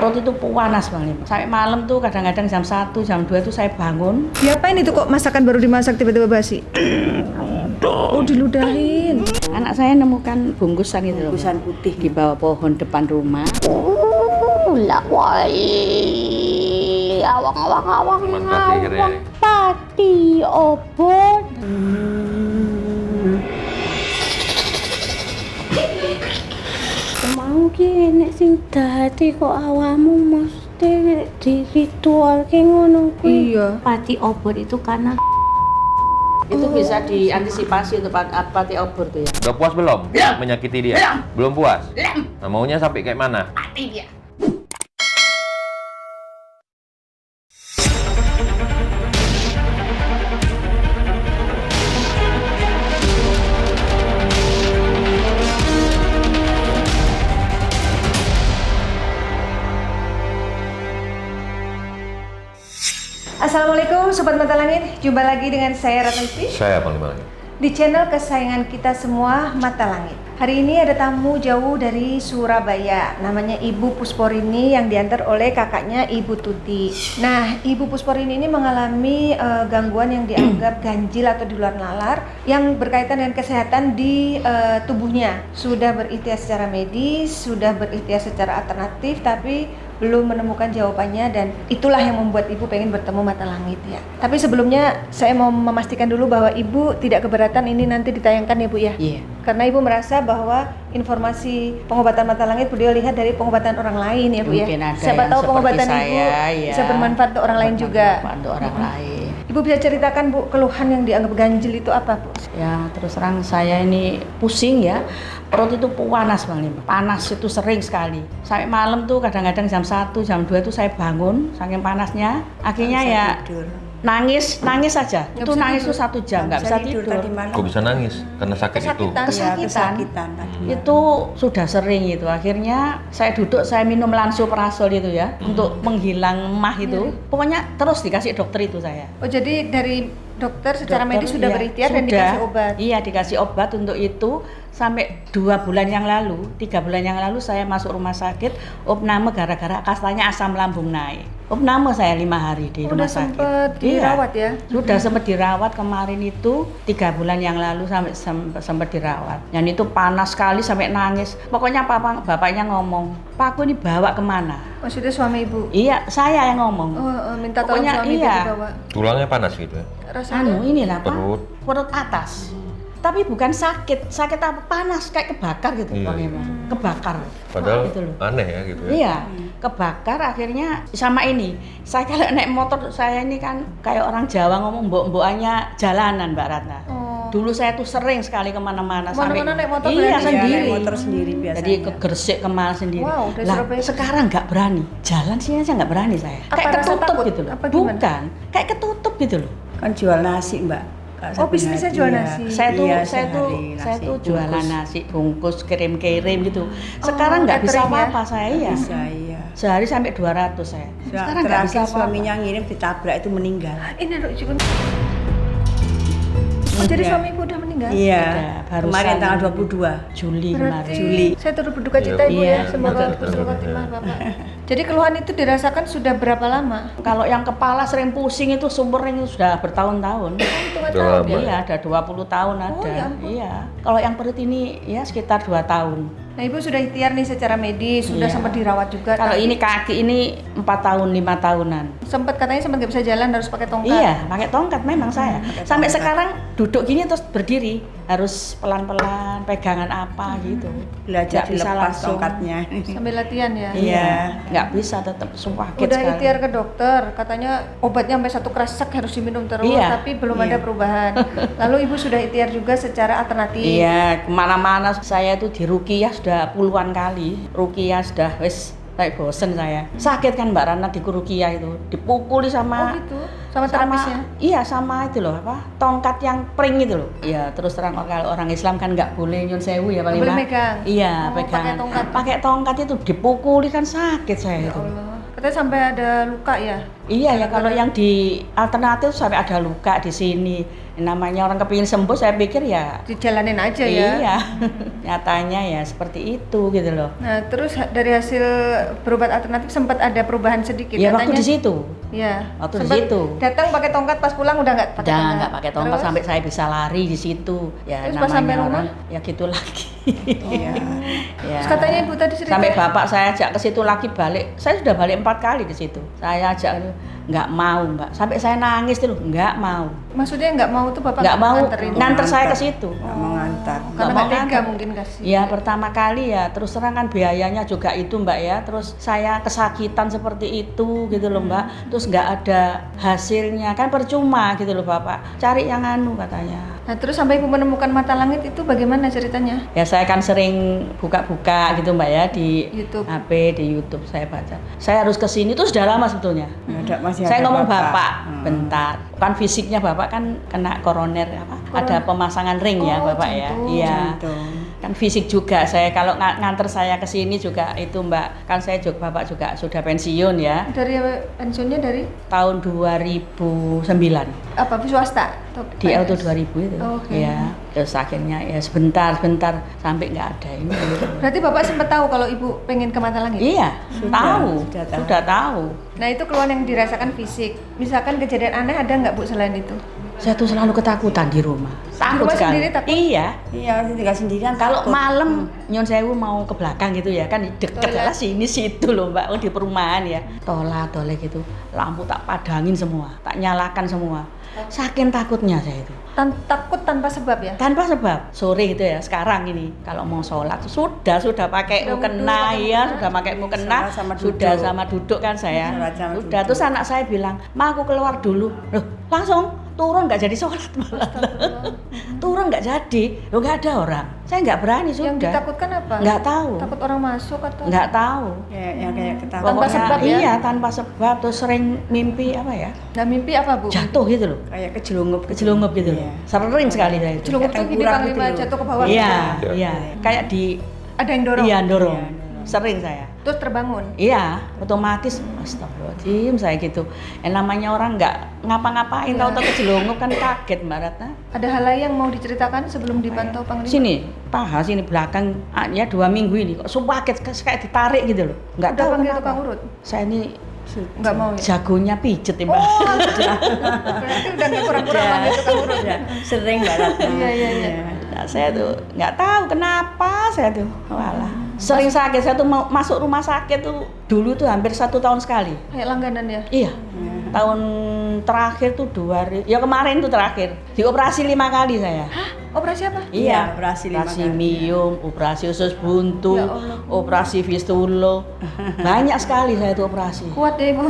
Perut itu panas banget. Sampai malam tuh kadang-kadang jam 1, jam 2 tuh saya bangun. Diapain itu kok masakan baru dimasak tiba-tiba basi? Oh, diludahin. Anak saya nemukan bungkusan itu. Bungkusan putih di bawah pohon depan rumah. Awang Pati obor. Mau ki nek sing dadi kok awamu mesti diritual ki ngono kuwi. Iya. Pati obor itu karena itu bisa diantisipasi untuk pati obor tuh ya. Udah puas belum? Menyakiti dia? Belum puas? Nah, maunya sampai kayak mana? Mati dia. Assalamualaikum Sobat Mata Langit, jumpa lagi dengan saya Ratna Isfi Saya paling banyak. di channel kesayangan kita semua, Mata Langit. Hari ini ada tamu jauh dari Surabaya, namanya Ibu Pusporini yang diantar oleh kakaknya Ibu Tuti. Nah, Ibu Pusporini ini mengalami gangguan yang dianggap ganjil atau di luar nalar yang berkaitan dengan kesehatan di tubuhnya. Sudah berikhtiar secara medis, sudah berikhtiar secara alternatif, tapi belum menemukan jawabannya, dan itulah yang membuat Ibu pengen bertemu Mata Langit ya. Tapi sebelumnya saya mau memastikan dulu bahwa Ibu tidak keberatan ini nanti ditayangkan ya Bu ya? Iya. Karena Ibu merasa bahwa informasi pengobatan Mata Langit beliau lihat dari pengobatan orang lain ya Bu ya? Mungkin ada Siapa yang tahu seperti pengobatan saya, Ibu ya. bisa bermanfaat untuk orang lain juga. Untuk orang lain. Ibu bisa ceritakan Bu, keluhan yang dianggap ganjil itu apa Bu? Ya terus terang saya ini pusing ya. Perut itu panas banget. Panas itu sering sekali. Sampai malam tuh kadang-kadang jam 1, jam 2 tuh saya bangun saking panasnya. Akhirnya ya nangis saja. Nggak Itu bisa nangis tidur. tuh 1 jam, nggak bisa tidur. tadi malam. Kok bisa nangis? Karena sakit itu? Kesakitan tadi. Itu sudah sering itu. Akhirnya saya duduk, saya minum lansoprazol itu ya, untuk menghilang emah itu. Pokoknya terus dikasih dokter itu saya. Oh jadi dari dokter secara Dokter, medis sudah iya, berikhtiar dan sudah. dikasih obat? Iya, dikasih obat untuk itu. Sampai 2 bulan yang lalu, 3 bulan yang lalu saya masuk rumah sakit opname gara-gara katanya asam lambung naik. Opname saya 5 hari di rumah sakit. Udah sempat dirawat ya? Sudah sempat dirawat kemarin itu 3 bulan yang lalu sampai sempat dirawat. Dan itu panas sekali sampai nangis. Pokoknya bapaknya ngomong, "Pak, aku ini bawa kemana?" Maksudnya suami Ibu? Iya, saya yang ngomong. Minta tolong Pokoknya suami Ibu iya. dibawa. Tulangnya panas gitu ya? Rasanya? Inilah Pak, Perut. atas. Tapi bukan sakit apa, panas kayak kebakar gitu. Iya. Kebakar. Padahal Gitu loh. aneh ya gitu ya? Iya, kebakar akhirnya sama ini. Saya kalau naik motor, saya ini kan kayak orang Jawa ngomong mbok-mbokannya jalanan Mbak Ratna. Oh. Dulu saya tuh sering sekali kemana-mana. Kemana-mana naik motor iya, berarti? sendiri. Naik motor sendiri biasanya. Jadi ke Gresik, ke Malang sendiri. Wow, dari Lah, Surabaya ke sekarang nggak berani. Jalan sini aja nggak berani saya. Apa, Kayak rasa ketutup takut? gitu loh. Apa gimana? Bukan, kayak ketutup gitu loh. Kan jual nasi Mbak. Oh, bisnisnya jual nasi. Saya tuh sehari saya nasi tuh jualan bungkus. nasi bungkus kirim-kirim gitu. Sekarang nggak bisa catering ya? apa-apa saya ya. Bisa iya. Sehari sampai 200 saya. Sekarang nggak bisa Terakhir apa-apa. suaminya ngirim ditabrak itu meninggal. Ini aduh juga. Oh, jadi Iya. suami Ibu udah meninggal? Iya. Udah, barusan. Kemarin tanggal 22. Juli Berarti kemarin. Juli. saya turut berduka cita Ibu Iya. ya. Semoga husnul khotimah Bapak. Jadi keluhan itu dirasakan sudah berapa lama? Kalau yang kepala sering pusing itu sumbernya itu sudah bertahun-tahun. Hitungan Udah tahun lama. ya? Iya, ada 20 tahun ada. Oh, ya ampun. Iya. Kalau yang perut ini ya sekitar 2 tahun. Nah Ibu sudah ikhtiar nih secara medis, sudah Iya. sempat dirawat juga. Kalau tapi ini kaki ini 4 tahun, 5 tahunan. katanya sempat nggak bisa jalan, harus pakai tongkat. Iya, pakai tongkat memang saya. pakai Sampai tongkat. sekarang duduk gini terus berdiri, harus pelan-pelan pegangan apa gitu. Belajar Nggak bisa dilepas langsung. tongkatnya. Sambil latihan ya. Iya, nggak bisa tetap sumpah Udah ikhtiar ke dokter, katanya obatnya sampai 1 kresek harus diminum terus, Iya. tapi belum ada perubahan. Lalu Ibu sudah ikhtiar juga secara alternatif. Iya, kemana-mana saya tuh di Ruqyah sudah puluhan kali. Ruqyah sudah wes kayak bosen saya. Sakit kan Mbak Rana di Ruqyah itu, dipukuli Oh sama gitu, sama terapisnya. Iya, sama itu loh apa? Tongkat yang pring itu loh. Iya, terus terang kalau orang Islam kan nggak boleh nyun sewu ya paling Boleh Mbak. megang? Iya, Oh, pegang. pakai tongkat. Pakai tongkat itu dipukuli kan sakit saya Ya itu. Allah, katanya sampai ada luka ya? Iya ya, kalau yang di alternatif sampai ada luka di sini. Namanya orang kepingin sembuh, saya pikir ya Dijalanin aja ya. iya. Nyatanya ya seperti itu gitu loh. Nah, terus dari hasil berobat alternatif sempat ada perubahan sedikit Ya waktu katanya. di situ. Ya. Waktu di sempat situ. Datang pakai tongkat, pas pulang udah nggak pakai Udah tongkat. nggak pakai tongkat Terus? sampai saya bisa lari di situ. Ya Terus pas namanya sampai orang rumah? ya gitu lagi. Iya. Ya. Terus katanya ibu tadi cerita Sampai bapak saya ajak ke situ lagi balik. Saya sudah balik 4 kali ke situ. Saya ajak nggak mau mbak. Sampai saya nangis tuh nggak mau. maksudnya nggak mau tuh bapak Nggak mau nganterin? nganter saya ke situ. Nggak mau ngantar. Karena Nggak mau nggak tega nganter. mungkin kasih. Ya pertama kali ya terus terang kan biayanya juga itu mbak ya. Terus saya kesakitan seperti itu gitu loh mbak. Terus nggak ada hasilnya kan percuma gitu loh bapak. Cari yang anu katanya. Nah terus sampai ibu menemukan mata langit itu bagaimana ceritanya? Ya saya kan sering buka-buka gitu mbak ya di YouTube. HP, di YouTube saya baca. Saya harus ke sini tuh sudah lama sebetulnya. Masih Saya ada ngomong bapak, Hmm. bentar. Kan fisiknya bapak kan kena koroner apa? Ada pemasangan ring ya Oh, bapak ya. jantung. Iya. Jantung. Kan fisik juga saya kalau nganter saya ke sini juga itu mbak. Kan saya juga bapak juga sudah pensiun ya. Dari pensiunnya dari Tahun 2009 apa swasta? Atau di PNS? Auto 2000 itu. Oke. Ya. Terus akhirnya ya sebentar sampai nggak ada ini. gitu. Berarti bapak sempat tahu kalau ibu pengen ke mata langit? Iya, tahu, sudah tahu. Nah itu keluhan yang dirasakan fisik. Misalkan kejadian aneh ada nggak bu selain itu? Saya tuh selalu ketakutan di rumah. Takut rumah sekali. sendiri takut? Iya. Iya, tinggal sendirian. Kalau takut. malam nyon sewu mau ke belakang gitu ya kan deket Toilet. lah sini situ loh mbak. Oh, di perumahan ya. Tolak gitu. Lampu tak padangin semua, tak nyalakan semua. Saking takutnya saya itu. Takut tanpa sebab ya? Tanpa sebab. Sore gitu ya. Sekarang ini kalau mau sholat sudah pakai Udah mukena wudhu, ya, pakai sudah pakai mukena, Sholat sama sudah duduk. sama duduk kan saya. Sholat sama Udah duduk. terus anak saya bilang, "Ma aku keluar dulu." Loh, langsung turun nggak jadi sholat malah. Turun nggak jadi. Loh nggak ada orang. Saya nggak berani sudah. Yang ditakutkan apa? Nggak tahu. Takut orang masuk atau? Nggak tahu. Yang kayak ketawa. Tanpa Pokoknya sebab ya? Iya, tanpa sebab. Terus sering mimpi apa ya? Nah mimpi apa bu? Jatuh gitu loh. Kayak kejelungup. Kejelungup gitu loh. Iya. Sering sekali saya itu. Celungup tuh gini Tengkurap panglima gitu loh. jatuh ke bawah. Iya, gitu. iya. Kayak di Ada yang dorong. iya dorong. Iya, dorong. Sering saya. Terus terbangun. Iya, otomatis astagfirullahaladzim saya gitu. Namanya orang nggak ngapa-ngapain, Iya. tahu-tahu kejelungup kan kaget Mbak Ratna. Ada hal lain yang mau diceritakan sebelum dipantau panglima? Sini, paha sini belakang, ya 2 minggu ini kok sumpah kayak ditarik gitu loh. Nggak Udah tahu panggil kenapa. tukang urut? Saya ini Nggak mau ya? jagonya pijet ya Mbak. Berarti udah nggak kurang-kurang Iya. panggil tukang urut. Ya, sering banget. Iya. Nah, saya tuh nggak tahu kenapa saya tuh, walah. Sering sakit, saya tuh mau masuk rumah sakit tuh dulu tuh hampir 1 tahun sekali. Kayak langganan ya? Iya. Tahun terakhir tuh 2000, ya kemarin tuh terakhir dioperasi 5 kali saya. Operasi apa? Iya, operasi 5 operasi kali. miom, operasi usus buntu, Ya Allah. operasi fistula. Banyak sekali saya tuh operasi. Kuat ya ibu.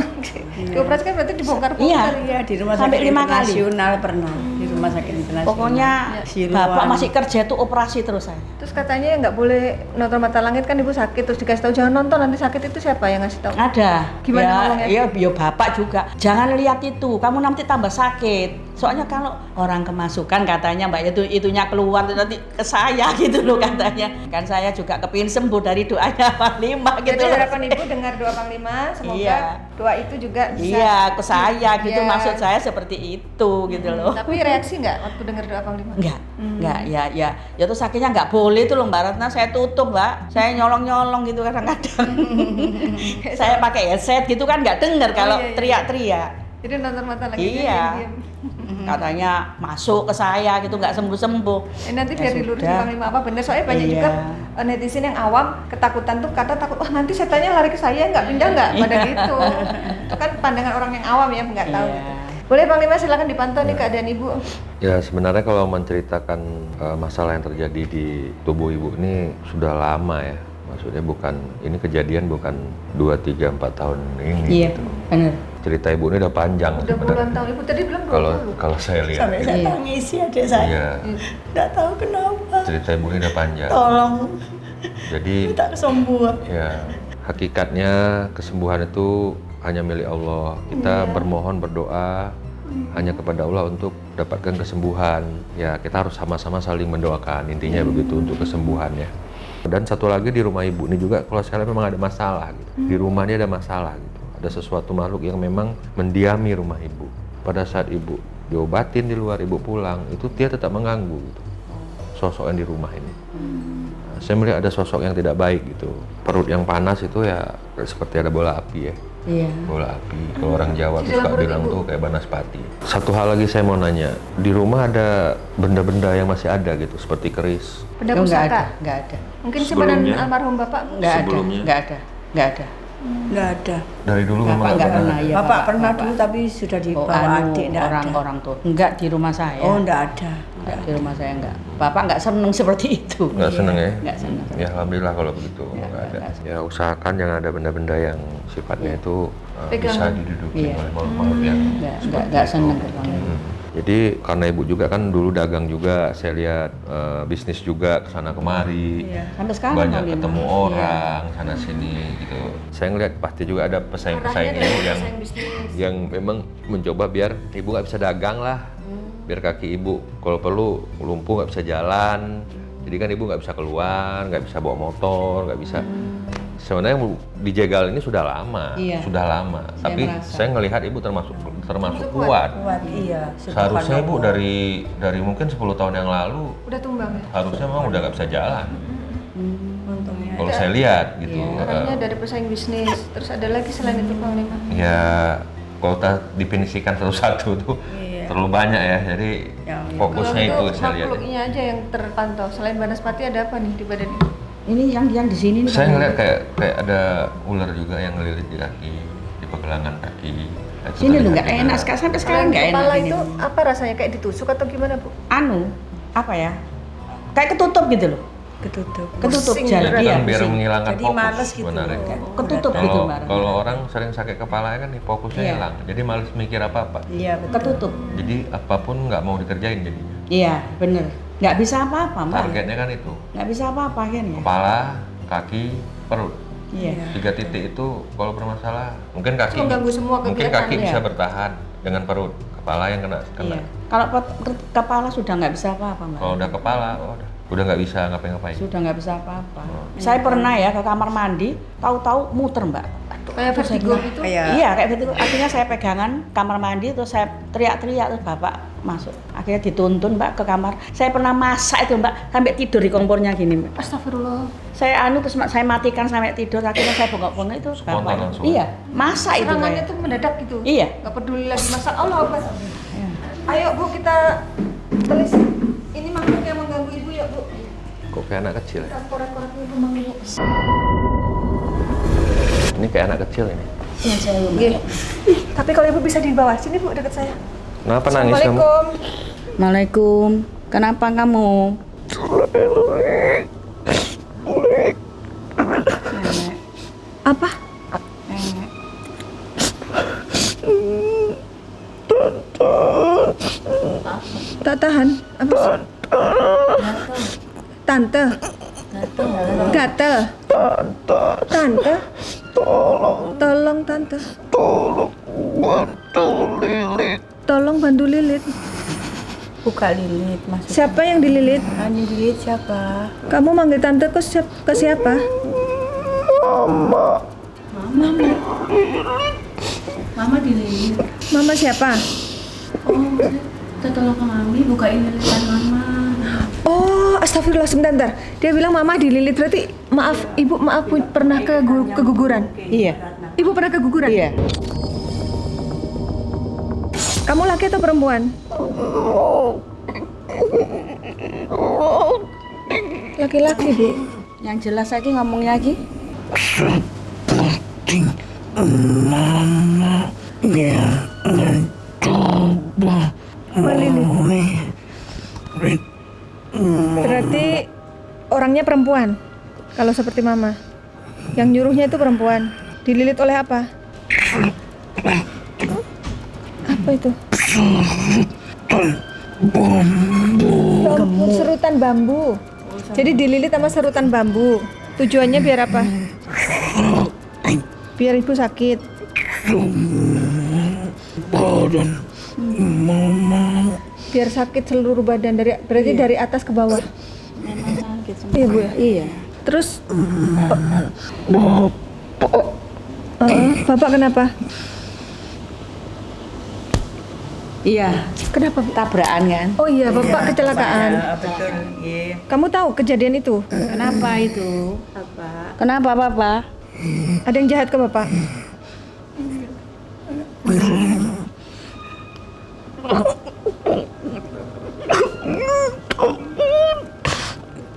Dioperasi kan berarti dibongkar-bongkar. Iya. Iya, di rumah Sampai sakit 5 kali. internasional pernah. Di rumah sakit internasional. Pokoknya Siluan. bapak masih kerja tuh operasi terus saya. Terus katanya nggak boleh nonton mata langit kan ibu sakit terus dikasih tahu jangan nonton nanti sakit itu siapa yang ngasih tahu? Ada. Gimana ya, ngomongnya? ya bapak juga. Jangan lihat itu, kamu nanti tambah sakit. Soalnya kalau orang kemasukan katanya mbak itu itunya keluar nanti ke saya gitu loh katanya. Kan saya juga kepingin sembuh dari doanya Panglima gitu Jadi loh. harapan ibu dengar doa panglima, semoga Iya. doa itu juga bisa. Iya, ke saya gitu Iya. maksud saya seperti itu gitu loh. Tapi reaksi nggak waktu dengar doa panglima? Enggak, ya tuh sakitnya nggak boleh tuh loh Mbak Ratna, saya tutup Mbak, saya nyolong-nyolong gitu kadang-kadang. Saya pakai headset gitu kan nggak dengar kalau iya, iya. teriak-teriak. Jadi nonton mata langit Iya. diam-diam. Katanya masuk ke saya gitu nggak sembuh-sembuh. Nanti Ya biar dilurusin sudah. panglima apa bener soalnya banyak Iya. juga netizen yang awam ketakutan tuh kata takut wah nanti setannya lari ke saya nggak pindah nggak pada Iya. gitu. Itu kan pandangan orang yang awam ya nggak tahu Iya. gitu. Boleh panglima silakan dipantau nih keadaan ibu. Ya sebenarnya kalau menceritakan masalah yang terjadi di tubuh ibu ini sudah lama ya. Maksudnya ini kejadian bukan 2, 3, 4 tahun ini Iya, gitu. benar. Cerita ibu ini udah panjang Udah puluhan sebenarnya. tahun ibu tadi bilang 20. Kalau saya lihat Sampai ya. saya Iya. tangisi adik saya. Iya, Nggak tahu kenapa. cerita ibu ini udah panjang. Tolong Jadi minta kesembuhan. ya hakikatnya kesembuhan itu hanya milik Allah. Kita bermohon berdoa hanya kepada Allah untuk dapatkan kesembuhan. Ya kita harus sama-sama saling mendoakan intinya begitu untuk kesembuhannya. Dan satu lagi di rumah ibu ini juga kalau saya lihat memang ada masalah gitu. Di rumahnya ada masalah gitu. Ada sesuatu makhluk yang memang mendiami rumah ibu. Pada saat ibu diobatin di luar, ibu pulang, itu dia tetap mengganggu gitu. Sosok yang di rumah ini. Nah, saya melihat ada sosok yang tidak baik gitu. Perut yang panas itu ya seperti ada bola api ya. Iya. Bola api. Kalau orang Jawa tuh suka bilang tuh kayak banaspati. Satu hal lagi saya mau nanya, di rumah ada benda-benda yang masih ada gitu, seperti keris. Benda Oh, nggak ada, pusaka. nggak ada. Mungkin simpanan Sebelumnya? almarhum Bapak. Nggak ada, Sebelumnya? nggak ada, nggak ada. Enggak ada. Dari dulu memang Bapak nggak pernah, ya. Bapak pernah dulu tapi sudah Oh, dibawa adik, enggak ada. orang-orang tuh. Enggak di rumah saya. Oh, enggak ada. Enggak, di rumah saya enggak. Bapak enggak seneng seperti itu. Nggak seneng ya? Enggak seneng. Ya alhamdulillah kalau begitu nggak ada. Ya usahakan jangan ada benda-benda yang sifatnya itu bisa Pegangan. diduduki Iya. oleh makhluk yang Enggak seneng Bang. Jadi karena ibu juga kan dulu dagang juga, saya lihat bisnis juga kesana kemari, Sampai sekarang banyak Bang Bima. ketemu orang sana sini gitu. Saya ngeliat pasti juga ada pesaing-pesaing ibu yang memang mencoba biar ibu nggak bisa dagang lah, biar kaki ibu kalau perlu lumpuh nggak bisa jalan. Jadi kan ibu nggak bisa keluar, nggak bisa bawa motor, nggak bisa. Sebenarnya dijegal ini sudah lama, Iya. sudah lama. Saya Tapi merasa. saya ngelihat ibu termasuk kuat. Kuat, iya. Seharusnya ibu Subhanallah. dari mungkin 10 tahun yang lalu Udah tumbang ya? harusnya memang udah nggak bisa jalan. Untungnya. Kalau saya lihat gitu. Katanya dari pesaing bisnis. Terus ada lagi selain itu Panglima? Ya kalau kita definisikan satu-satu tuh Iya. terlalu banyak ya. Jadi Ya, ya. fokusnya Kalau itu saya lihat. makhluknya aja yang terpantau. Selain banaspati ada apa nih di badan ini? Ini yang di sini nih. Saya Bang. ngeliat kayak ada ular juga yang ngelilit di kaki, di pergelangan kaki. Itu Sini terlihat lu nggak juga. enak sampai sekarang Kalau nggak enak kepala ini. itu apa rasanya? Kayak ditusuk atau gimana, Bu? Anu, apa ya? Kayak ketutup gitu loh. Ketutup. Ketutup Pusing jalan beneran. iya. Kan biar pusing. menghilangkan Jadi fokus males gitu. sebenarnya. Ketutup gitu, Mbak. Kalau orang sering sakit kepala kan nih fokusnya Iya. hilang, jadi males mikir apa-apa. Iya, betul. Ketutup. Jadi apapun nggak mau dikerjain jadinya. Iya, bener. Nggak bisa apa-apa, Mbak. Targetnya kan itu, Nggak bisa apa-apa kan ya? kepala, kaki, perut. Iya. 3 titik itu kalau bermasalah, mungkin kaki Mengganggu semua mungkin kegiatan, kaki ya. bisa bertahan dengan perut, kepala yang kena. Iya. Kalau kepala sudah nggak bisa apa-apa, Mbak. Kalau udah kepala, udah nggak bisa ngapa-ngapain. Sudah nggak bisa apa-apa. Saya pernah ya ke kamar mandi, tahu-tahu muter, Mbak. Kayak vertigo gitu? Kayak Iya, kayak gitu. Akhirnya saya pegangan kamar mandi, terus saya teriak-teriak, terus bapak masuk. Akhirnya dituntun, Mbak, ke kamar. Saya pernah masak itu, Mbak, sampai tidur di kompornya gini, Mbak. Astagfirullah. Saya terus saya matikan sampai tidur. Akhirnya saya bengok-bengok itu Spontan bapak. langsung. Iya, masak itu Serangannya saya. tuh mendadak gitu? Iya. Gak peduli lagi masak Allah apa? Iya. Ayo Bu, kita tulis. Ini makhluk yang mengganggu Ibu ya Bu. Kok kayak anak kecil ya? Kita korek-korek Ibu makhluk. Ini kayak anak kecil ini. Oke. Tapi kalau Ibu bisa di bawah sini Bu, dekat saya. Kenapa nangis kamu? Assalamualaikum. Assalamualaikum. Kenapa kamu? Apa? Tak tahan. Apa sih? Tante. Gatel. Tante. Tolong tante. Tolong bantu lilit. buka lilit, Mas. Siapa yang dililit? Yang dililit siapa? Kamu manggil tante ke siapa? Mama dililit. Mama siapa? Oh, kita tolong ke mami bukain lilitan mama. Oh, astagfirullah, sebentar. Dia bilang mama dililit, berarti maaf, ibu maaf pernah keguguran. Iya. Ibu pernah keguguran? Iya. Kamu laki atau perempuan? Laki-laki, Bu. Yang jelas lagi ngomongnya lagi. Melilit. Berarti orangnya perempuan. Kalau seperti mama. Yang nyuruhnya itu perempuan. Dililit oleh apa? Apa itu? Bambu, serutan bambu. Jadi dililit sama serutan bambu. Tujuannya biar apa? Biar ibu sakit. Biar sakit seluruh badan berarti dari atas ke bawah. Iya Bu ya. Iya. Terus Bapak kenapa? Iya, Kenapa, Bu? tabrakan kan. Oh iya, Bapak kecelakaan. Betul. Iya. Kamu tahu kejadian itu? Kenapa itu? Apa? Kenapa Papa? Ada yang jahat ke Bapak?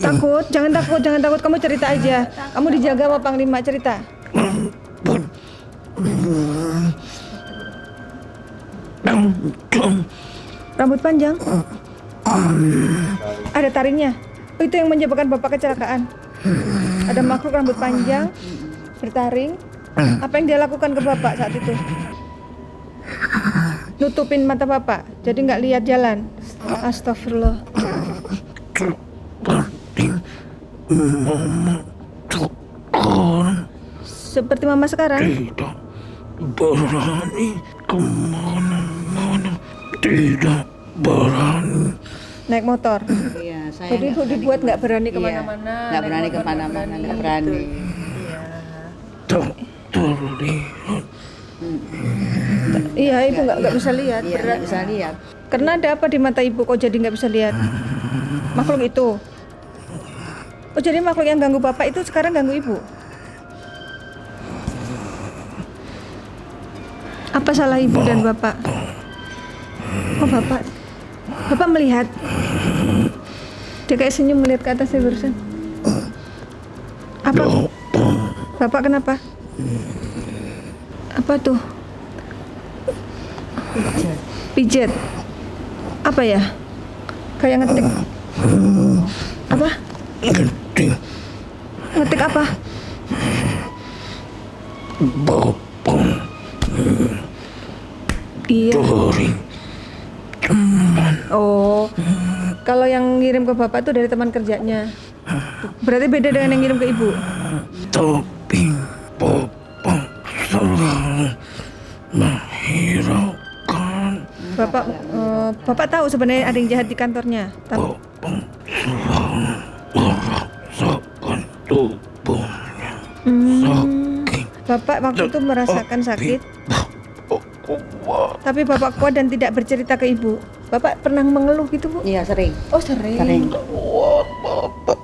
Takut? Jangan takut, jangan takut. Kamu cerita aja. Kamu dijaga sama Panglima, cerita. Rambut panjang? Ada taringnya? Oh, itu yang menyebabkan Bapak kecelakaan? Ada makhluk rambut panjang, bertaring. Apa yang dia lakukan ke Bapak saat itu? Nutupin mata Bapak, jadi nggak lihat jalan. Astagfirullah. Seperti mama sekarang? Tidak berani kemana-mana, tidak berani. Naik motor. Iya, saya Jadi itu dibuat nggak berani kemana-mana. nggak berani kemana-mana, nggak berani. Tak terlihat. Iya, ibu nggak bisa lihat. Iya, nggak bisa lihat. Karena ada apa di mata ibu kok jadi nggak bisa lihat? Makhluk itu. Oh, jadi makhluk yang ganggu Bapak itu sekarang ganggu ibu? Apa salah ibu dan Bapak? Oh, Bapak melihat. Dia kayak senyum melihat ke atas barusan. Apa? Bapak kenapa? Apa tuh? Pijet. Apa ya? Kayak ngetik. Apa? Ngetik apa? Bapak Iya. dari Oh. Kalau yang ngirim ke Bapak itu dari teman kerjanya. Berarti beda dengan yang ngirim ke Ibu. tapi Bapak selalu menghiraukan. Bapak tahu sebenarnya ada yang jahat di kantornya. Bapak selalu merasakan tubuhnya sakit. Bapak waktu itu merasakan sakit, Kuat. tapi Bapak kuat dan tidak bercerita ke Ibu. Bapak pernah mengeluh gitu, Bu? Iya, sering. Oh, sering. Sering. Kuat Bapak.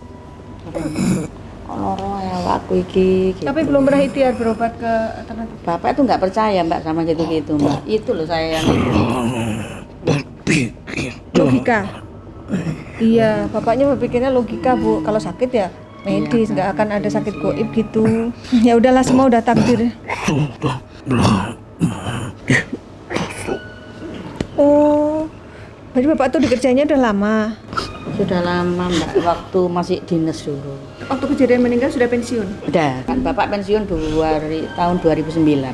Loro ya aku iki. Gitu. Tapi belum pernah ikhtiar berobat ke alternatif. Bapak itu nggak percaya Mbak sama gitu-gitu Mbak. Itu loh saya yang Berpikir Logika. Iya, bapaknya berpikirnya logika, Bu. Kalau sakit ya medis, nggak akan ada sakit goib gitu. Ya udahlah, semua udah takdir. sudah lama. Oh, jadi Bapak tuh dikerjanya udah lama. sudah lama Mbak, waktu masih dinas dulu. Waktu kejadian meninggal sudah pensiun. Udah, kan Bapak pensiun tahun 2009.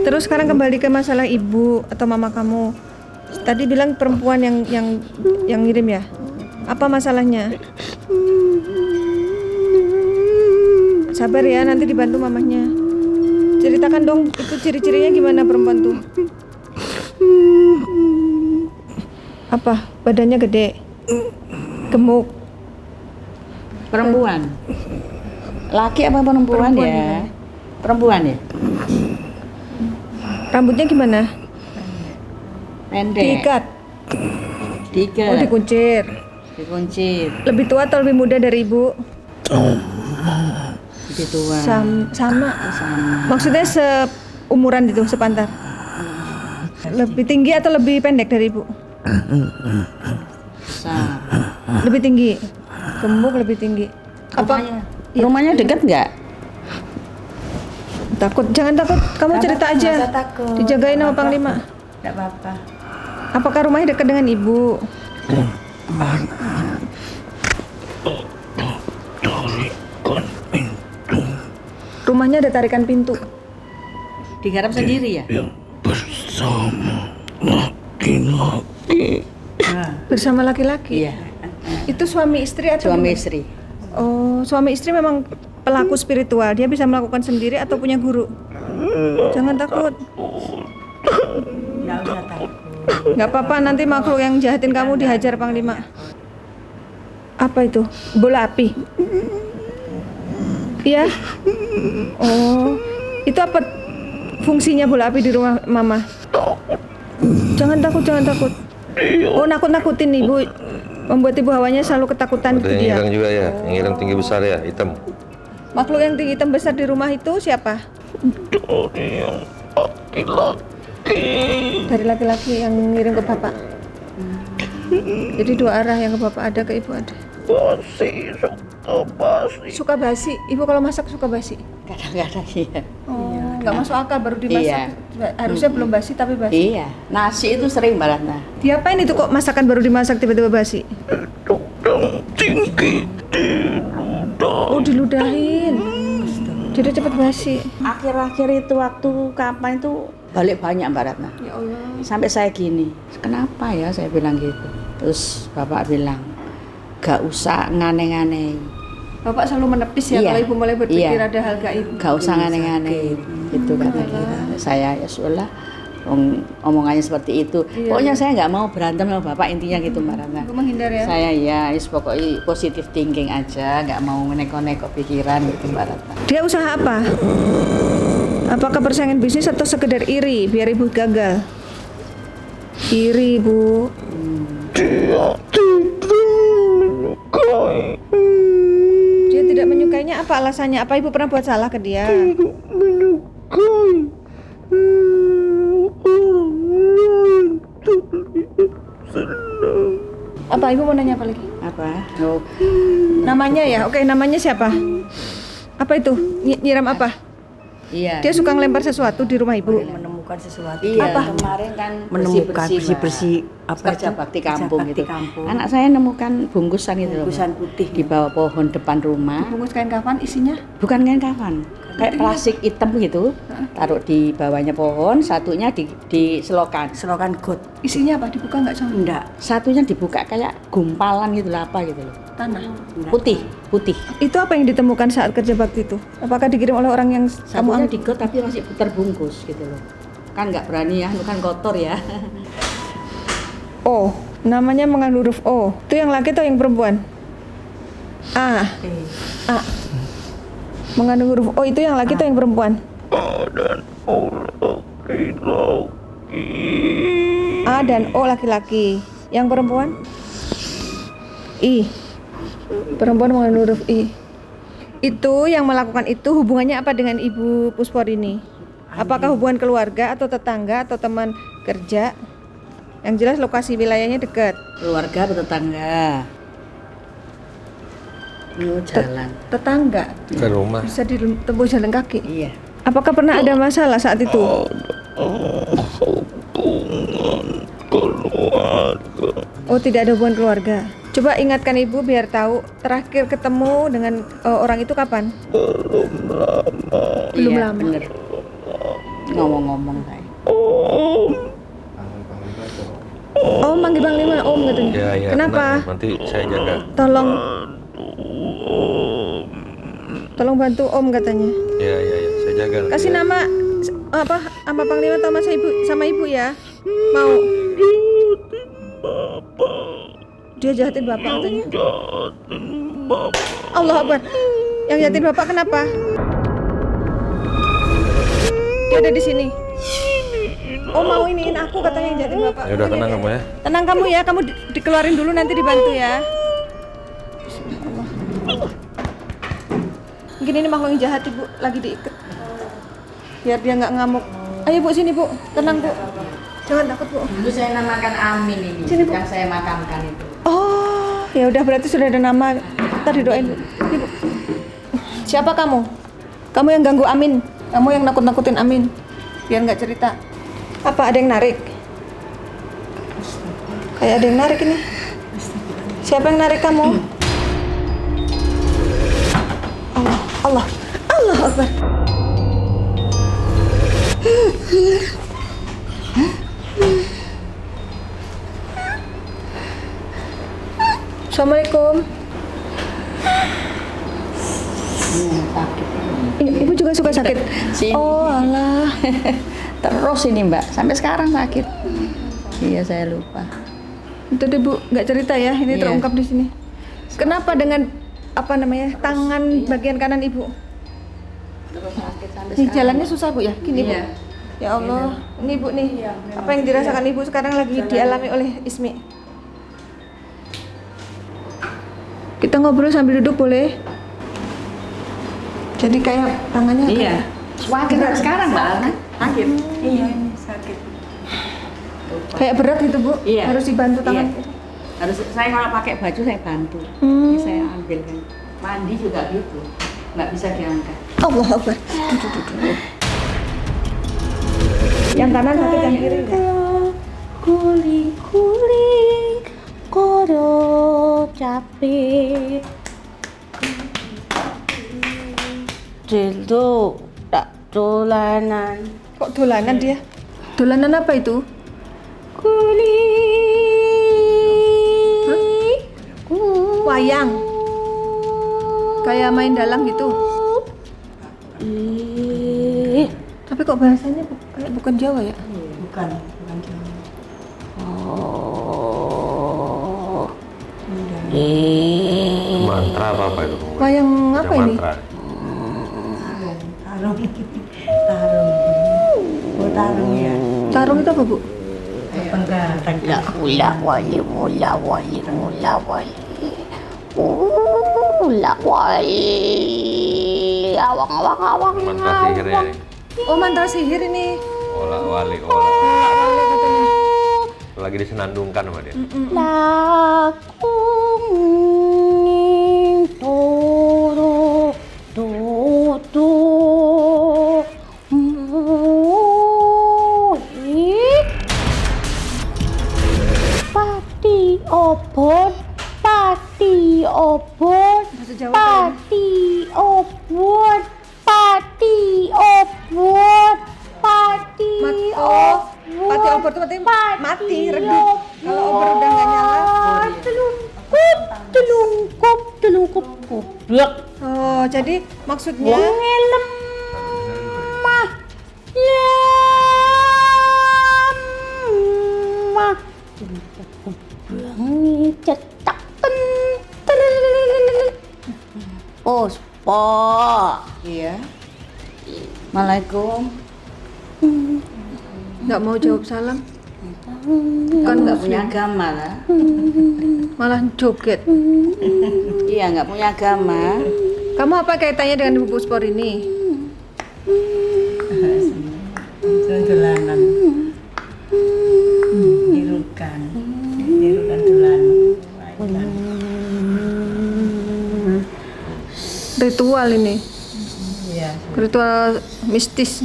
Terus sekarang kembali ke masalah ibu atau mama kamu. Tadi bilang perempuan yang ngirim ya. Apa masalahnya? Sabar ya, nanti dibantu mamahnya. Ceritakan dong, itu ciri-cirinya gimana perempuan tuh? Apa? Badannya gede, gemuk. Perempuan. Laki apa perempuan, ya? Perempuan ya? Rambutnya gimana? Pendek. Diikat. Diikat. Oh, dikuncir. Dikuncir. Lebih tua atau lebih muda dari ibu? Lebih tua. Sama. Sama. Maksudnya seumuran itu, sepantar. Lebih tinggi atau lebih pendek dari ibu? Sama. Lebih tinggi. Gemuk lebih tinggi. Apa? Rumahnya dekat nggak? Takut? Jangan takut. Kamu cerita aja. Masa takut. Dijagain sama Panglima. Tidak apa-apa. Apakah rumahnya dekat dengan ibu? Tarikan pintu Rumahnya ada tarikan pintu. Digarap sendiri ya? yang bersama laki-laki. Bersama laki-laki. Iya. Itu suami istri atau Suami gimana? istri. Oh, suami istri memang pelaku spiritual. Dia bisa melakukan sendiri atau punya guru. Jangan takut. Nggak usah takut. Nggak apa-apa, nanti makhluk yang jahatin kamu dihajar Panglima. Apa itu? Bola api? Iya? Oh, itu apa fungsinya bola api di rumah Mama? Jangan takut, jangan takut. Oh, nakut-nakutin ibu. Membuat ibu hawanya selalu ketakutan Ada itu yang dia. hilang juga ya, yang hilang tinggi besar ya, hitam. Makhluk yang tinggi hitam besar di rumah itu siapa? Dari yang laki-laki. Dari laki-laki yang ngirim ke bapak. Jadi dua arah, yang ke bapak ada, ke ibu ada. Basi, suka basi. Suka basi. Ibu kalau masak suka basi. Kadang-kadang iya. Oh, nggak masuk akal baru dimasak. Harusnya belum basi tapi basi. Iya, nasi itu sering Mbak Ratna. Diapain itu kok masakan baru dimasak tiba-tiba basi? Yang tinggi di ludah. Oh, diludahin. Jadi cepet basi. Akhir-akhir itu waktu kapan itu balik banyak Mbak Ratna. Ya Allah. Sampai saya gini, kenapa ya saya bilang gitu. Terus Bapak bilang, gak usah ngane-ngane. Bapak selalu menepis ya Iya. kalau ibu mulai berpikir Iya. ada hal gaib. Gak usah ngane-ngane. Gitu kata kita. Saya ya sudah omongannya seperti itu. Iya. Pokoknya saya nggak mau berantem sama Bapak, intinya gitu Mbak Ratna. Ibu menghindar ya. Saya ya, pokoknya positive thinking aja, nggak mau neko-neko pikiran gitu Mbak Ratna. Dia usaha apa? Apakah persaingan bisnis atau sekedar iri biar ibu gagal? Iri, Bu. Dia tidak menyukai. Dia tidak menyukainya, apa alasannya? Apa ibu pernah buat salah ke dia? Tidak menyukai. Orang lain terlihat senang. Apa ibu mau nanya apa lagi? Apa? Oh, Namanya ya? Oke, namanya siapa? Apa itu? Nyiram apa? iya. Dia suka ngelempar sesuatu di rumah ibu. Menemukan sesuatu. Iya, Apa? kemarin kan Menemukan bersih-bersih kerja bakti kampung kerja gitu. bakti kampung. Anak saya nemukan bungkusan itu loh, Bungkusan Mbak. putih. Di bawah pohon depan rumah. Bungkus kain kafan isinya? Bukan kain kafan, kayak plastik hitam gitu. Taruh di bawahnya pohon, satunya di selokan. Selokan got. Isinya apa? Dibuka nggak sama? Enggak. Satunya dibuka kayak gumpalan gitu lah, apa gitu loh. Tanah. Putih, putih. Itu apa yang ditemukan saat kerja bakti itu? Apakah dikirim oleh orang yang kamu Satunya anggap? di got tapi masih terbungkus gitu loh. Kan nggak berani ya, itu kan kotor ya. O, namanya mengandung huruf O. Itu yang laki atau yang perempuan? A. A. Mengandung huruf O itu yang laki atau yang perempuan? Dan laki-laki. A dan O laki-laki. Yang perempuan? I. Perempuan mengandung huruf I. Itu yang melakukan itu hubungannya apa dengan Ibu Puspor ini? Apakah hubungan keluarga atau tetangga atau teman kerja? Yang jelas lokasi wilayahnya dekat. Keluarga atau tetangga? Jalan. Tetangga. Ke rumah. Bisa ditempuh jalan kaki. Iya. Apakah pernah ada masalah saat itu? Hubungan keluarga. Oh, tidak ada hubungan keluarga. Coba ingatkan ibu biar tahu terakhir ketemu dengan orang itu kapan? Belum Iya, lama. bener. Ngomong-ngomong saya. Oh, manggil Panglima Om katanya. Ya, ya. Kenapa? tenang, nanti saya jaga. Tolong bantu Om katanya. Ya, ya, ya. Saya jaga. nanti Kasih ya. nama apa? Sama Panglima atau sama ibu ya? Mau? Dia jahatin bapak katanya. Jahatin bapak. Allah Akbar. Yang jahatin bapak kenapa? Dia ada di sini. Oh, mau iniin aku katanya yang jahatin bapak. Ya udah tenang kamu ya. Tenang kamu ya, kamu dikeluarin dulu nanti dibantu ya. Bismillah. Mungkin ini makhluk yang jahat ibu lagi diikat. Biar dia nggak ngamuk. Ayo bu sini bu, tenang bu. Jangan takut bu. Dulu saya namakan Amin ini, Sini, Bu. yang saya makamkan itu. Oh, ya udah berarti sudah ada nama. Ntar didoain bu. Ini, bu. Siapa kamu? Kamu yang ganggu Amin. Kamu yang nakut-nakutin Amin. Biar nggak cerita. Apa ada yang narik? Kayak ada yang narik ini. Siapa yang narik kamu? Allah, Allah Akbar. Assalamualaikum. Sakit. Ibu juga suka sakit? Sini. Oh alah. Terus ini Mbak, sampai sekarang sakit. Iya, saya lupa. Itu deh bu, nggak cerita ya, ini Iya. terungkap di sini. Kenapa dengan apa namanya tangan bagian kanan ibu? Terus sakit sampai Ini jalannya susah bu ya, gini Iya. bu. Ya Allah, ini Ibu nih. Apa yang dirasakan Ibu sekarang lagi dialami oleh Ismi? Kita ngobrol sambil duduk boleh? Jadi kayak tangannya Iya. Semakin sekarang Mbak, sakit. Iya. sakit. kayak berat gitu Bu? Iya. Harus dibantu tangan. Iya. Harus saya kalau pakai baju saya bantu. Hmm. Ini saya ambil kan. Mandi juga gitu. Nggak bisa diangkat. Allah Akbar. Duduk. Yang kanan sakit, yang kiri enggak? Kuling-kuling kodo capek Dildo tak dolanan Kok dolanan dia? Dolanan apa itu? kuling Wayang. Kayak main dalang gitu. Ih, Tapi kok bahasanya kayak bukan Jawa ya? Bukan Jawa. oh ih Mantra apa itu? Wayang apa Yang ini? mantra. Tarung. Tarung. Oh, tarung ya. Tarung itu apa Bu? Pengganteng. la ula wali mula wali la wali awang awang awang Mantra sihirnya nih. Oh, mantra sihir ini. Olah wali olah. Boleh katanya. Lagi disenandungkan sama dia. lakung toro toto pati obon pati obon Bahasa Jawa kayaknya. pati obon pati obon pati Oh, pati obor tuh mati, redup. Kalau obor udah nggak nyala. telungkup goblok Oh, jadi maksudnya wong lemah lemah bengi cetaken Puspa Iya. Assalamualaikum. nggak mau jawab salam, Kan nggak punya agama lah. malah joget. Iya, nggak punya agama. Kamu apa kaitannya dengan Ibu Puspor ini? Dolanan. Dirukan. Dirukan dolanan. Ritual ini, Iya. ritual mistis.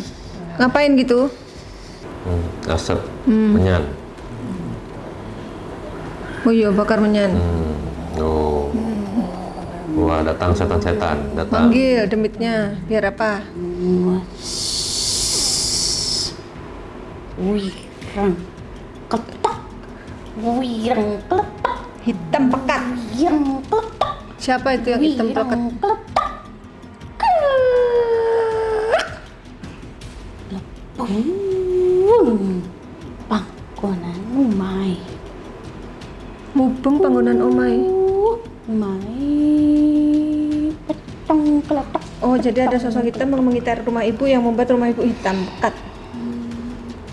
Ngapain gitu? Asap, menyan. Oh iya, bakar menyan. Oh. Wah, datang setan-setan, datang. Panggil demitnya, biar apa? wirang ketok wirang kletok Hitam pekat. wirang kletok Siapa itu yang hitam pekat? kletok lepung panggonan umai Mubeng bangunan omai. umai petong kletok. Oh, jadi ada sosok hitam yang mengitar rumah ibu yang membuat rumah ibu hitam pekat.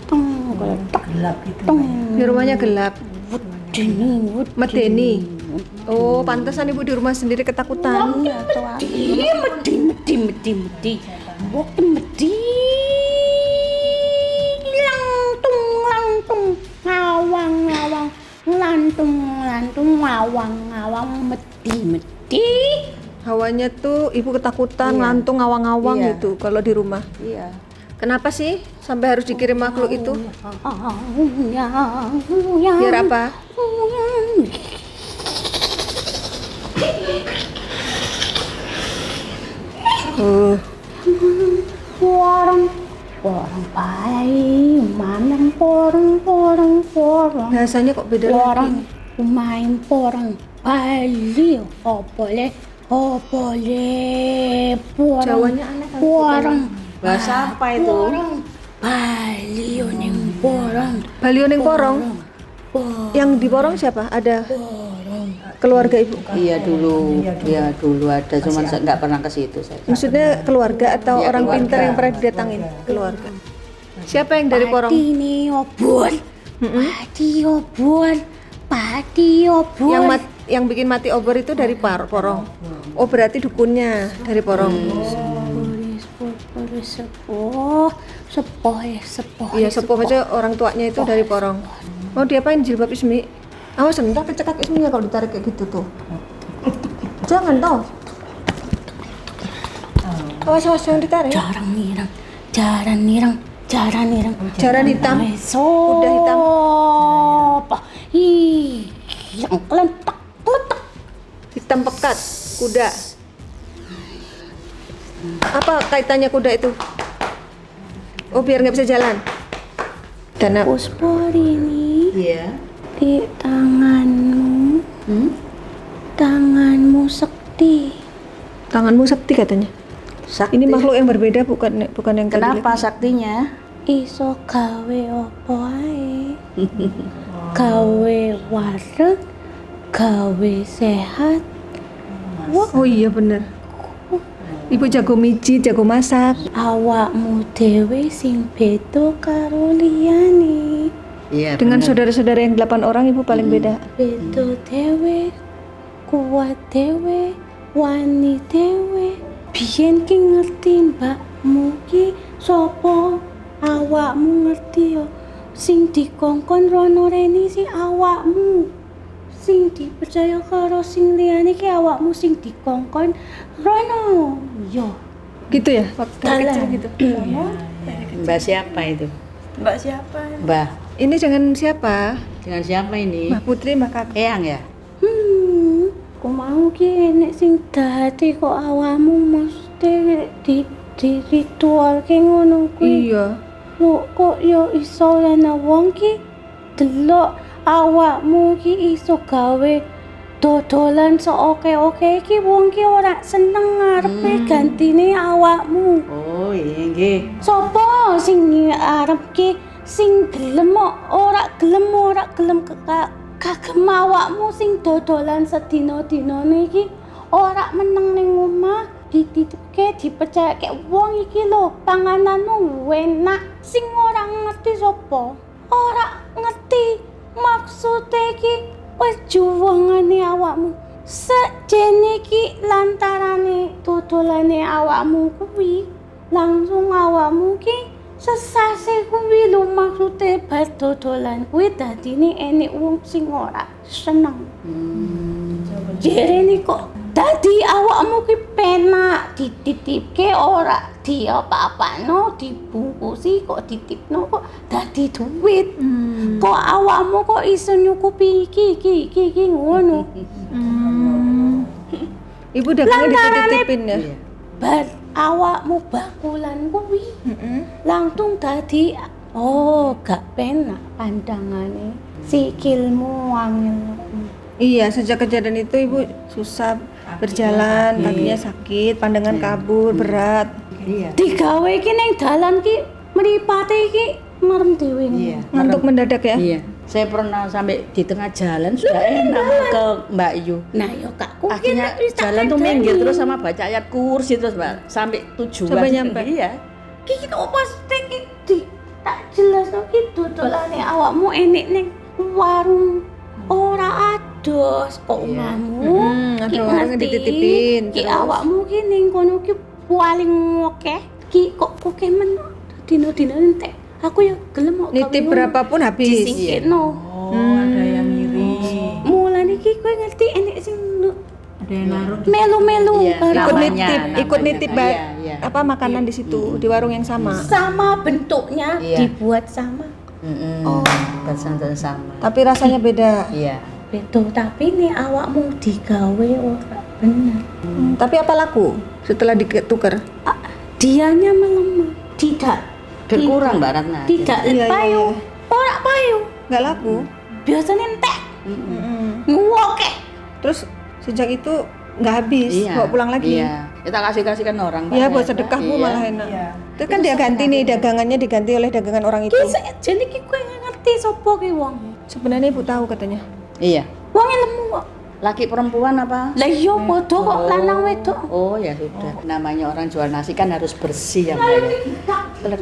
Tong kletok Gelap itu. tong Di rumahnya gelap. dini Medeni. Oh, pantesan ibu di rumah sendiri ketakutan. medi langtung ngawang lantung ngawang medi Hawanya tuh ibu ketakutan, ngantung, ngawang-ngawang Iya. gitu kalau di rumah. Iya. Kenapa sih sampai harus dikirim makhluk itu? biar Biar apa? porong pai manang porong Bahasanya kok beda porong lagi? main porong Bali opole porong Jawanya aneh kan? porong Bahasa apa itu? porong Bali ning porong Balio ning porong. Yang di porong siapa? Ada keluarga ibu. Iya dulu ada, cuman saya nggak pernah ke situ saya. Maksudnya keluarga atau Iya, orang keluarga. pintar yang pernah didatangin? Keluarga. Siapa yang dari porong? Pati ini obor. Pati obor. Pati obor. Yang bikin mati obor itu dari porong. Oh, berarti dukunnya dari porong. Sepoh. Iya, sepuh aja orang tuanya itu dari porong. Mau diapain jilbab Ismi? Awas sebentar kecekak Isminya kalau ditarik kayak gitu tuh. Jangan toh. Awas yang ditarik. Jaran nirang. Jaran hitam. Kuda hitam. Yang kelentak. Hitam pekat, kuda. Apa kaitannya kuda itu? Oh, biar nggak bisa jalan. Dana. Puspor ini Iya. di tanganmu. Tanganmu sakti. Tanganmu sakti katanya. Sakti. Ini makhluk yang berbeda bukan yang tadi. Kenapa saktinya? Iso gawe opo ae. Gawe wareg, gawe sehat. Oh iya bener. Ibu jago mijit, jago masak. Awakmu dhewe sing beda karo liyane. Iya. Dengan saudara-saudara yang 8 orang ibu paling beda. Beda dhewe, kuat dhewe, wani dhewe. Biyen ki ngerti mbakmu ki sapa? Awakmu ngerti yo. Sing dikongkon rono rene si awakmu. Sing dipercaya karo sing liyane ki awakmu sing dikongkon rono. Yo. Gitu ya? Waktu kecil gitu. Mbak siapa itu? Mbak siapa? Mbak. Ini jangan siapa? Dengan siapa ini? Mbak Putri, Mbak Kakak. Eyang ya? Ku mau ki enek sing dadi kok awakmu mesti di ritual ki ngono kuwi. Iya. Lho kok yo iso ana wong ki delok awakmu ki iso gawe dodolan seoke-oke iki wong ki ora seneng ngarepe gantine awakmu. Oh iya nggih. Sopo sing arep ki sing gelem ora gelem kagem awakmu sing dodolan sedina-dinane iki ora meneng ning omah dititipke dipercayake wong iki lho pangananmu enak sing ora ngerti sapa ora ngerti maksude iki perjuangane awakmu sakjane iki lantarane dodolane awakmu kuwi langsung awakmu ki sesase kuwi lho maksude bar dodolan kuwi dadine enek wong sing ora seneng. Jerene kok dadi awakmu ki penak dititipke ora diapa-apano dibungkusi kok dititipno kok dadi duit. Kok awakmu kok iso nyukupi iki ngono. Ibu dagangnya dititipin ya? Bar awakmu bakulan kuwi langsung dadi gak penak pandangane sikilmu angel. Iya, sejak kejadian itu ibu susah berjalan, kakinya sakit, pandangan kabur, berat. Iya. Digawe ki ning dalan ki mripate ki merem dhewe. Iya. Ngantuk mendadak ya? Iya. Saya pernah sampai di tengah jalan sudah enak ke Mbak Yu. Nah, yo kakku Akhirnya jalan tuh minggir terus sama baca ayat kursi terus Mbak sampai tujuan. Sampai nyampe? Iya. ki opo sing di tak jelasno ki dodolane awakmu enek ning warung ora ados kok omahmu. Ada orang yang dititipin. Ki terus. awakmu ki ning kono ki paling akeh ki kok men dino-dino entek. Aku ya gelem kok Nitip gawe berapapun habis. disingkirno. Oh, ada yang ngiri. Mulane ki kowe ngerti enek sing Ada yang naruh. melu-melu Iya, karo Ikut namanya, nitip, ikut namanya. nitip Iya. apa makanan di situ di warung yang sama. sama bentuknya Iya. dibuat sama. Oh, pesan sama. Tapi rasanya beda. Iya. Betul, tapi nih awakmu digawe ora bener. Tapi apa laku setelah ditukar? Dianya melemah, tidak Berkurang Mbak Ratna. tidak Iya, iya, payu, iya. ora payu. Nggak laku. Biasanya entek, ngoke. Terus sejak itu nggak habis, Iya. bawa pulang lagi. Iya. Kita kasihkan orang. Iya, Mbak. buat sedekah Bu Iya. malah enak. Itu kan dia ganti nih dagangannya diganti oleh dagangan orang itu. Ki jadi ki kowe ngerti sapa ki wong. Sebenarnya Ibu tahu katanya. Iya. Wonge lemu kok. Laki perempuan apa? Lah iya padha kok lanang wedok. Oh ya sudah. Namanya orang jual nasi kan harus bersih ya Mbak. Ya.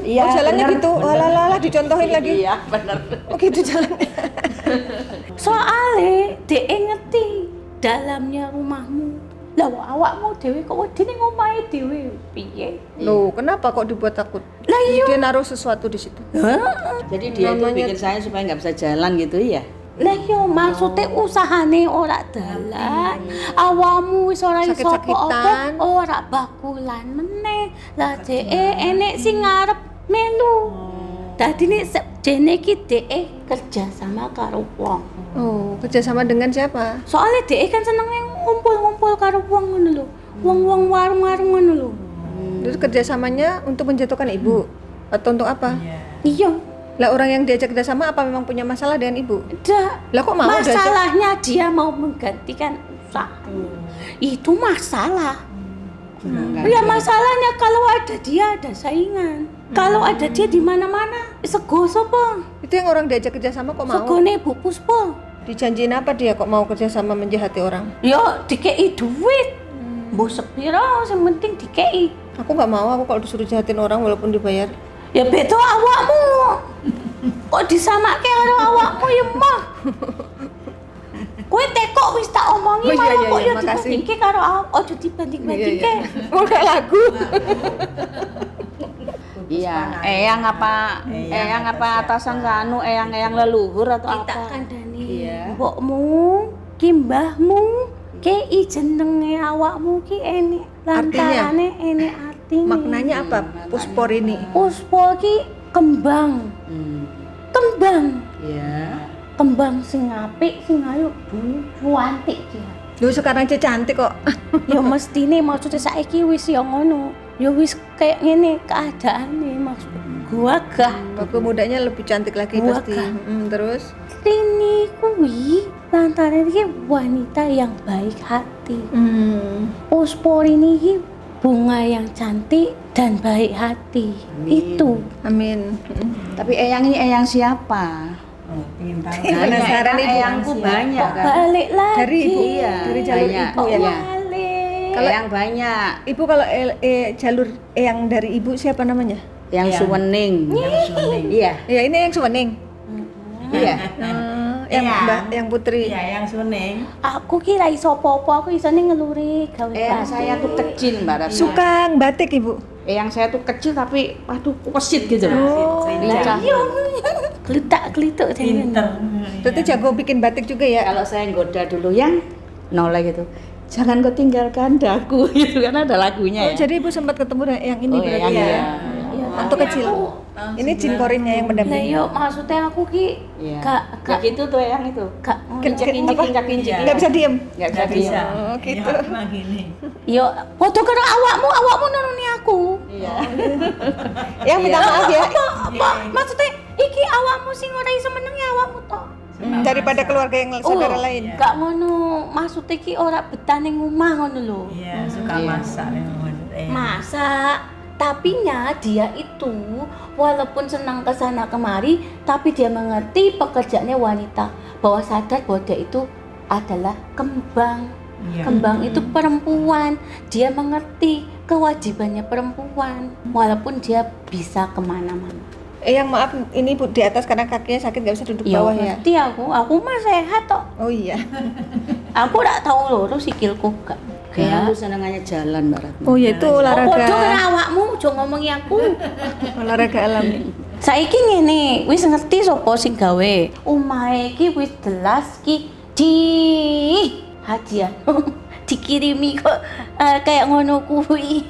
Iya. Oh, jalannya bener, gitu. bener. Alah, dicontohin lagi. Iya benar. Oh gitu jalannya. Soale dhek ngerti dalamnya rumahmu. Lah awakmu dhewe kok wedi ning omahe dhewe piye? Loh, kenapa kok dibuat takut? Lah iya. Dia naruh sesuatu di situ. Jadi dia itu Namanya- bikin saya supaya nggak bisa jalan gitu ya. Lah yo maksudnya usahane ora dalan. Awakmu wis ora iso Sakit-sakitan. apa ora bakulan meneh. Lah dhek enek sing ngarep melu. Dadine dene iki dhek kerja sama karo wong. Oh, kerjasama dengan siapa? Soalnya dhek kan senenge ngumpul-ngumpul karo wong ngono lho. Wong-wong warung-warung ngono lho. Terus kerjasamanya untuk menjatuhkan ibu atau untuk apa? Iya. Lah orang yang diajak kerjasama apa memang punya masalah dengan ibu? Dah. Lah kok mau diajak? Masalahnya dia mau menggantikan usaha. Itu masalah. Ya masalahnya kalau ada dia ada saingan. Kalau ada dia di mana-mana sego sapa? Itu yang orang diajak kerjasama kok mau? Segone Bu Puspa. Dijanjiin apa dia kok mau kerjasama menjahati orang? Yo dikei duit. Mbok sepiro sing penting dikei. Aku nggak mau, aku kalau disuruh jahatin orang walaupun dibayar. Ya beda awakmu. Kok disamake karo awakmu ya mah. Kowe tekok wis tak omongi Oh, iya, malah iya, kok iya, yo makasih. dibandingke karo ojo dibanding-bandingke. Oh kayak lagu. Iya. Eyang apa atasan sanu, eyang leluhur atau Tak apa? kandhani. Iya. Mbokmu, ki mbahmu, ki jenenge awakmu ki enek lantarane enek artine. Maknanya apa? Puspor ini. Puspa ki kembang. Kembang. Iya. Kembang sing apik, sing ayu, cuantik ki. Lu sekarang aja cantik kok. Ya mestine maksudnya saiki wis ya ngono. Ya wis kayak ngene keadaane maksud gua gah. Waktu mudanya lebih cantik lagi Gua pasti. kan. Terus Rini kuwi lantaran iki wanita yang baik hati. Puspor ini ki bunga yang cantik dan baik hati. Itu. amin. Tapi eyang ini eyang siapa? Penasaran ibu. Eyangku banyak Kok kan. balik lagi? Dari ibu, Iya, dari jalur banyak. ibu Kok ya. balik? Kalau yang banyak, Ibu kalau jalur yang dari ibu siapa namanya? yang suwening. Iya, Ya ini yang Suwening. iya. Yang Mbak, yang Putri. Iya, yang Suning. Aku kira iso apa-apa, aku isone ngeluri gawe Eyang batik. saya tuh kecil Mbak Ratna. Suka batik ibu. Eyang saya tuh kecil tapi aduh kuesit gitu loh. Lincah. Geletak-gelituk Pinter. Berarti jago bikin batik juga ya? Kalau saya goda dulu yang noleh gitu. Jangan kau tinggalkan daku gitu karena ada lagunya Oh, ya. jadi ibu sempat ketemu dengan yang ini Oh, berarti yang ya? iya. Waktu kecil. Ini jin korinnya yang Lah mendampingi. yo maksudnya aku ki Iya. gak Kayak gitu tuh yang itu. gak Kincik-kincik. Nggak bisa diem. Nggak bisa diem. Oh, gitu. gini. yo padha karo awakmu nuruni aku. Iya. Yang minta maaf ya. Apa? Maksudnya iki awakmu sing ora iso meneng ya awakmu tok. Daripada keluarga yang saudara lain. Gak ngono, maksudnya ki ora betah ning omah ngono lho. Iya, suka masak memang. Masak, tapinya dia itu walaupun senang ke sana kemari, tapi dia mengerti pekerjaannya wanita, bahwa sadar bahwa dia itu adalah kembang. Iya. Kembang itu perempuan, dia mengerti kewajibannya perempuan, walaupun dia bisa kemana-mana. Yang maaf, ini bu di atas karena kakinya sakit nggak bisa duduk Ya bawah ya. ngerti aku mah sehat tok. Oh iya. Aku ora tahu loro sikilku gak. Kayak aku senengannya jalan Mbak Ratna. Oh iya itu Oh, olahraga. podo karo awakmu, ojo ngomongi aku. Olahraga alami. Saiki ngene, wis ngerti sapa sing gawe. Omahe iki wis jelas ki hadiah. Dikirimi kok kayak ngono kuwi.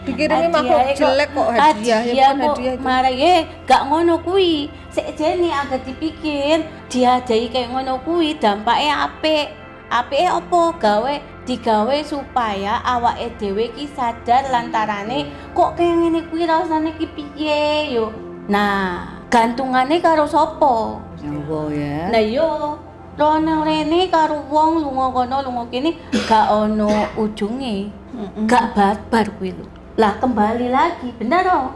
Dikirimi makhluk jelek kok hadiah. Ya bukan kok hadiah itu. marahe gak ngono kuwi. Sekjene agak dipikir diadahi kayak ngono kuwi dampaknya apik. Apike apa gawe digawe supaya awake dhewe ki sadar lantarane kok kayak ngene kuwi rasane ki piye yo. Nah, gantungane karo sapa? Oh ya. Lah yo rono rene karo wong lunga kono lunga kene gak ono ujunge. Gak barbar kuwi lho. Lah kembali lagi, bener oh?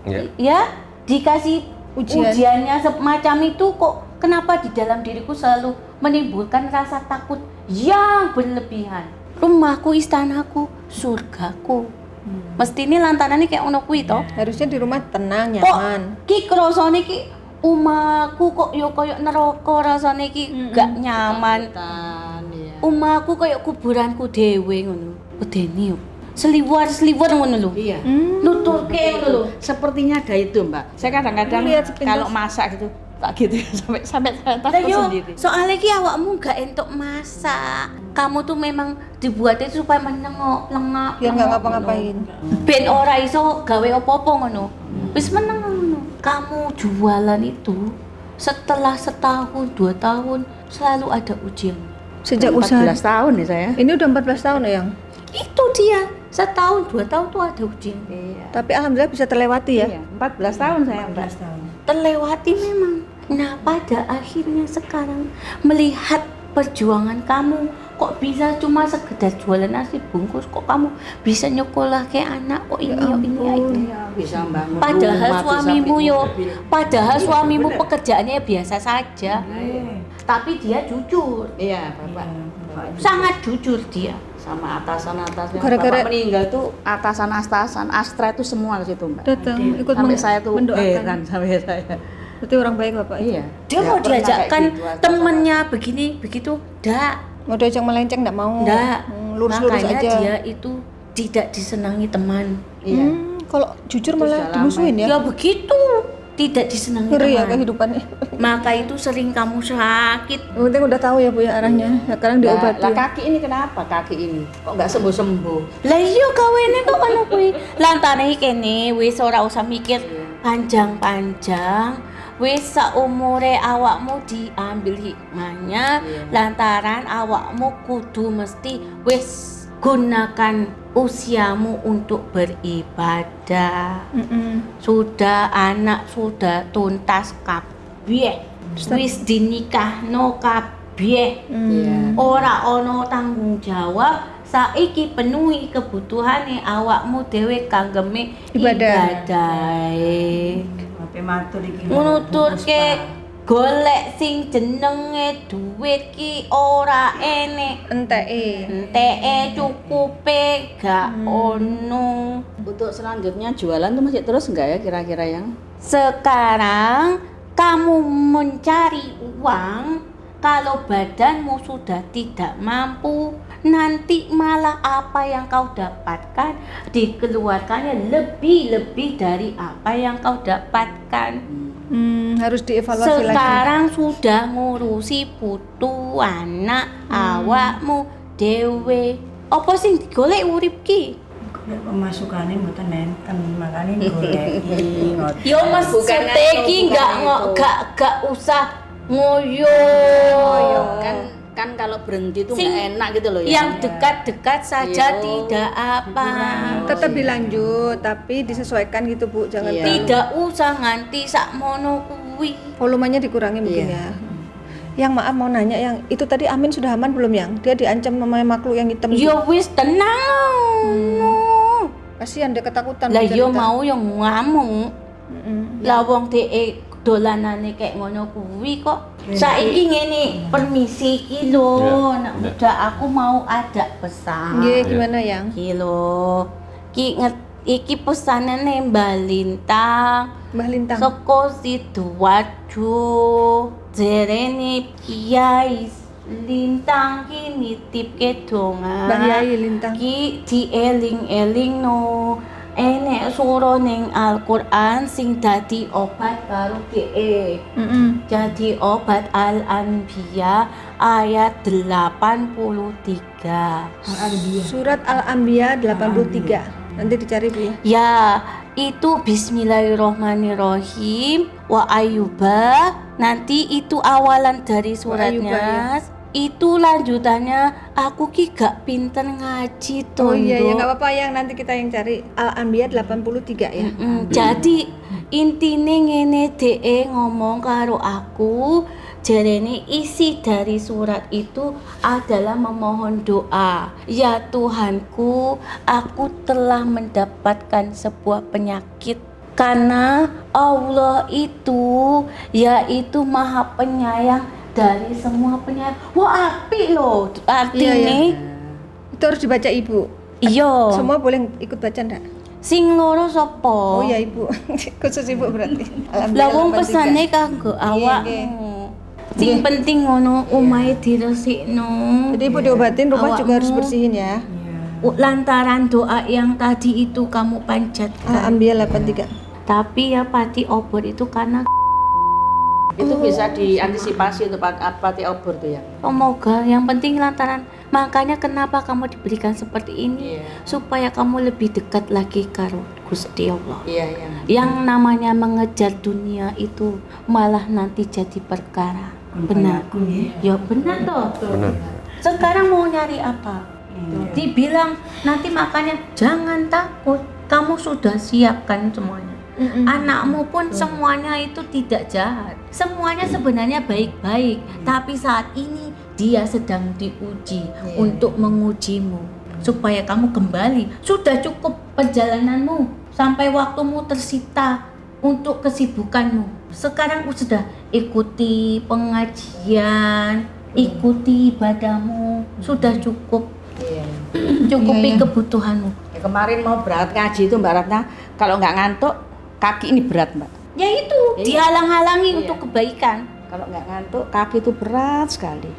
Ya. Ya, dikasih Ujian. ujiannya semacam itu kok kenapa di dalam diriku selalu menimbulkan rasa takut yang berlebihan. Rumahku, istanaku, surgaku. Mesti ini lantaran kayak ono kuwi to. Harusnya di rumah tenang, Kok nyaman. ki krasane ki umaku kok yo koyo neraka rasane ki gak nyaman. Ya. Umaku koyo kuburanku dhewe ngono. Wedeni yo. Seliwar-seliwar ngono lho. Iya. Nuturke ngono lho. Sepertinya ada itu, Mbak. Saya kadang-kadang Lihat sepintas. kalau masak gitu tak gitu sampai saya Lah takut yo, sendiri. soalnya ki awakmu gak entuk masak. Kamu tuh memang dibuatnya supaya menengok, lengak. Biar nggak ngapa-ngapain. Ben ora iso gawe apa-apa ngono. Wis meneng ngono. Kamu jualan itu setelah setahun, 2 tahun selalu ada ujian. Sejak 14 usaha. tahun nih saya. Ini udah 14 tahun ya, Yang? Itu dia. Setahun, 2 tahun tuh ada ujian. Iya. Tapi alhamdulillah bisa terlewati ya. Iya, 14 tahun saya, Mbak. Terlewati memang. Nah, pada akhirnya sekarang melihat perjuangan kamu, kok bisa cuma sekedar jualan nasi bungkus, kok kamu bisa nyekolah kayak anak, kok ini yo ini ya itu. Iya, bisa bangun Padahal rumah, bisa suamimu bikin yo, mobil. padahal suamimu pekerjaannya biasa saja. Tapi dia jujur, Iya, Bapak. sangat jujur dia. Sama atasan-atasnya. Gara-gara- Bapak meninggal tuh atasan-atasan, Astra itu semua ke situ, Mbak. Datang ikut Sampai saya tuh mendoakan. heran sampai saya. Berarti orang baik Bapak. Iya. Dia Nggak mau pernah diajakkan kayak gitu, atasan. temennya begini begitu, ndak. Mau diajak melenceng enggak mau. Ndak. Lurus-lurus Makanya aja. dia itu tidak disenangi teman. Iya. Kalau jujur Terus malah jalan dimusuhin ya. Ya begitu, tidak disenangi Ngeri ya teman. kehidupannya. Maka itu sering kamu sakit. Yang penting udah tahu ya Bu ya arahnya. Sekarang diobati. Lah kaki ini kenapa kaki ini? Kok nggak sembuh-sembuh? Lah iya kawene kok ngono kuwi. Lantane kene wis ora usah mikir panjang-panjang. Wis saumure awakmu diambil hikmahnya lantaran awakmu kudu mesti wis gunakan usiamu untuk beribadah. Sudah anak sudah tuntas kabeh. Wis dinikahno kabeh. Ora ono tanggung jawab. Saiki penuhi kebutuhane awakmu dhewe kanggeme Ibadah. ibadahe. Nuturke golek sing jenenge duit ki ora enek. Enteke cukupe gak ono. Untuk selanjutnya jualan tuh masih terus nggak ya kira-kira yang? Sekarang kamu mencari uang, kalau badanmu sudah tidak mampu, nanti malah apa yang kau dapatkan dikeluarkannya lebih-lebih dari apa yang kau dapatkan. Harus dievaluasi lagi. Sekarang sudah ngurusi putu anak awakmu dewe. Apa sing digolek urip ki? Pemasukannya mboten nenten, makanya goleki ngoten. Yo maksudnya ki gak usah ngoyo. Kan kalau berhenti tuh Sing- nggak enak gitu loh ya. Yang dekat-dekat saja Iya. tidak apa. Tetap dilanjut tapi disesuaikan gitu Bu, jangan Iya. terlalu- Tidak usah nganti sakmono kuwi. volumenya dikurangi mungkin Iya. ya. Yang maaf mau nanya yang itu tadi Amin sudah aman belum Yang? Dia diancam sama makhluk yang hitam itu. Yo wis tenang. Kasihan dia ketakutan. Lah yo bercerita. mau yang ngamuk. Lah wong dhek dolanane kayak ngono kuwi kok. Saiki ngene, permisi ki lho, Ya, nak ya. muda aku mau ada pesan. Nggih, gimana Yang? Ki lho. Iki pesanane Mbak Lintang. Mbah Lintang. Saka Sidoarjo. Jerene Kiai Lintang ki nitipke donga. Mbah Yai Lintang. Ki dieling-elingno. Enek sura ning Al-Qur'an sing dadi obat karo dhek. Jadi obat Al-Anbiya ayat 83. Surat Al-Anbiya 83. Nanti dicari Bu ya. Ya, itu Bismillahirrohmanirrohim wa Ayyuba. Nanti itu awalan dari suratnya. Ayyuba, Itu lanjutannya aku ki gak pinter ngaji Oh iya ya Tondo. nggak apa-apa Yang, nanti kita yang cari Al-Anbiya 83 ya. Jadi intine ngene dhek ngomong karo aku, jarene isi dari surat itu adalah memohon doa. Ya Tuhanku, aku telah mendapatkan sebuah penyakit karena Allah itu yaitu Maha Penyayang dari semua penyakit. Wah, apik loh artinya. Iya. Itu harus dibaca Ibu. Iya. Semua boleh ikut baca ndak? Sing loro sapa? Oh ya Ibu, khusus Ibu berarti. Lah wong 83. pesane kanggo awakmu. Sing penting ngono omahe diresikno. Jadi Ibu diobatin, rumah juga harus Awakmu. bersihin ya. Lantaran doa yang tadi itu kamu panjatkan. Ambil 83. Tapi ya pati obor itu karena Itu bisa diantisipasi untuk pati obor tuh ya. semoga yang penting lantaran makanya kenapa kamu diberikan seperti ini Iya. supaya kamu lebih dekat lagi karo Gusti Allah. Iya, iya. Yang namanya mengejar dunia itu malah nanti jadi perkara. Benar. Ya benar toh. Benar. Sekarang mau nyari apa? Dibilang nanti makanya jangan takut. Kamu sudah siapkan semuanya. Anakmu pun semuanya itu tidak jahat. Semuanya sebenarnya baik-baik. Tapi saat ini dia sedang diuji untuk mengujimu supaya kamu kembali. Sudah cukup perjalananmu sampai waktumu tersita untuk kesibukanmu. Sekarang sudah ikuti pengajian, ikuti ibadahmu. Sudah cukup. Cukupi kebutuhanmu. Ya, kemarin mau berangkat ngaji itu Mbak Ratna, kalau nggak ngantuk kaki ini berat Mbak. Ya itu dihalang-halangi untuk kebaikan. Kalau nggak ngantuk kaki itu berat sekali.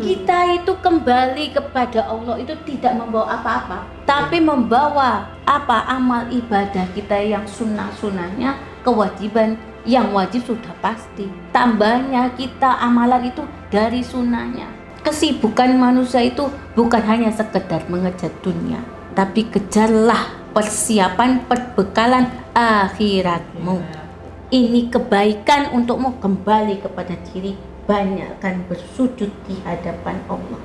Kita itu kembali kepada Allah itu tidak membawa apa-apa, tapi membawa apa amal ibadah kita yang sunnah-sunnahnya, kewajiban yang wajib sudah pasti. Tambahnya kita amalan itu dari sunnahnya. Kesibukan manusia itu bukan hanya sekedar mengejar dunia, tapi kejarlah persiapan perbekalan akhiratmu. Ini kebaikan untukmu kembali kepada diri, banyakkan bersujud di hadapan Allah.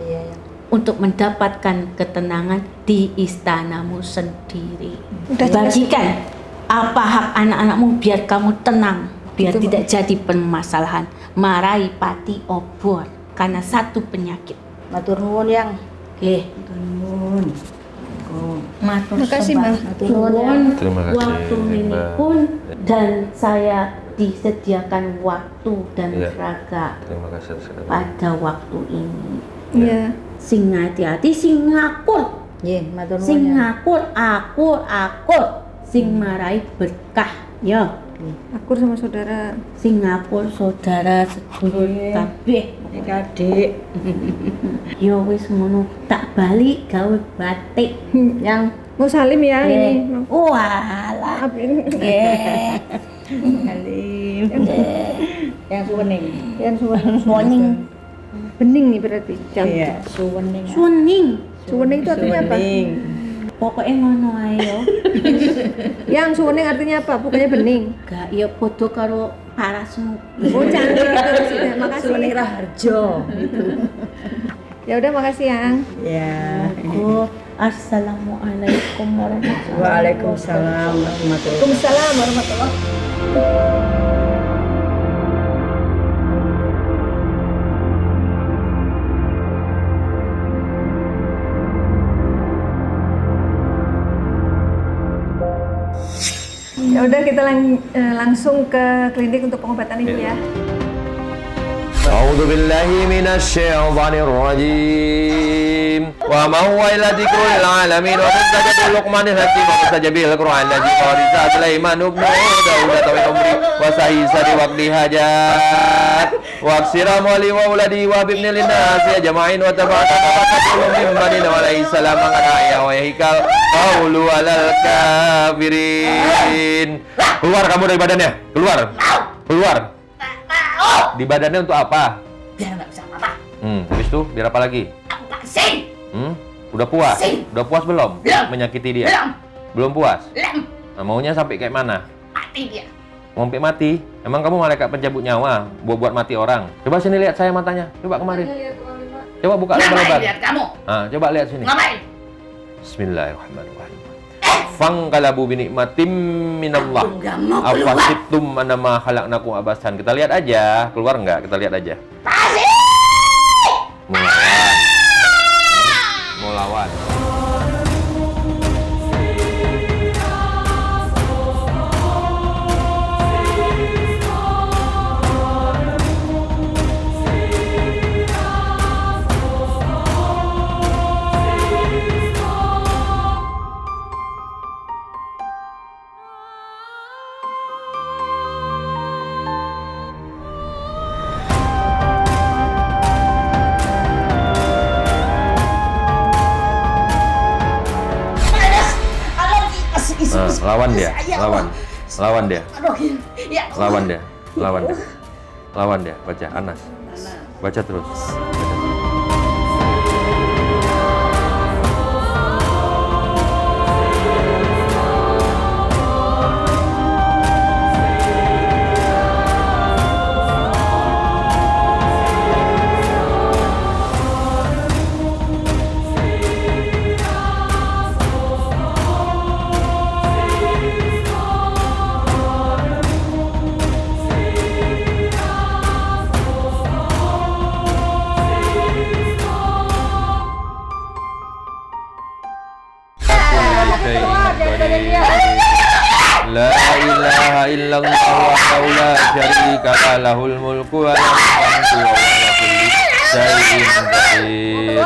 Iya, iya. Untuk mendapatkan ketenangan di istanamu sendiri. Udah jelas. Bagikan apa hak anak-anakmu biar kamu tenang, biar Betul, tidak jadi permasalahan. Marahi pati obor karena satu penyakit. Matur nuwun yang. Matur Makasih, sembah Mbak. Matur nuwun ya. suwun. Terima kasih, Waktu ini Mbak. pun dan saya disediakan waktu dan Iya. raga Terima kasih sekali. pada waktu ini. Iya. Sing hati-hati, sing ngakur. Nggih, matur nuwun. Sing ya. ngakur, akur, sing marai berkah. Ya, Akur sama saudara. sing ngakur saudara sedulur kabeh. Adik. Ya wis ngono, tak balik gawe batik. Yang Mau salim ya ini. Walah. Maafin. Halim. Yang suwening. Yang Suwening, bening nih berarti. Jam. Iya, suwening. suwening. Suwening itu artinya apa? Suwening. Pokoknya ngono ae yo. Yang suwening artinya apa? Bukannya bening. Gak ya padha karo parasmu. Oh cantik itu maksudnya. Makasih. Suwening Raharjo. Ya udah makasih yang. Ya. Oh, assalamualaikum warahmatullahi wabarakatuh. Waalaikumsalam warahmatullahi Waalaikumsalam warahmatullahi. Ya udah kita langsung ke klinik untuk pengobatan ibu ya. أعوذ بالله من الشيطان الرجيم وما هو إلا ذكر للعالمين ومستجب لقمان الحكيم ومستجب القرآن الذي قال سليمان بن داود طويل عمري وسعيسى وقت حاجات واكسر أموالي وأولادي وابن للناس أجمعين وتبعت فقتل من بني عليه السلام أن آية ويهيكل قول على الكافرين. Keluar kamu dari badannya, keluar. Di badannya untuk apa? Biar nggak bisa apa-apa. Habis itu biar apa lagi? Sing. Udah puas? Sing. Udah puas belum? Belum. Menyakiti dia? Belum puas? Nah, maunya sampai kayak mana? Mati dia. Mau sampai mati? Emang kamu malaikat pencabut nyawa? Buat mati orang? Coba sini lihat saya matanya. Coba kemarin. Coba buka lebar-lebar. Lihat kamu. Nah, coba lihat sini. Ngapain? Bismillahirrahmanirrahim. Fangqalabu binikmatim minallah. Enggak mau keluar. Afasibtum annama khalaqnakum abasan. Kita lihat aja, keluar nggak? Kita lihat aja. Pasti. Mau lawan. lawan dia, lawan dia, Ya. lawan dia, lawan dia. Baca Anas, baca terus. La ilaha illallah wahdahu la syarika lah, lahul mulku wa lahul hamdu wa huwa ala kulli syai'in qadir.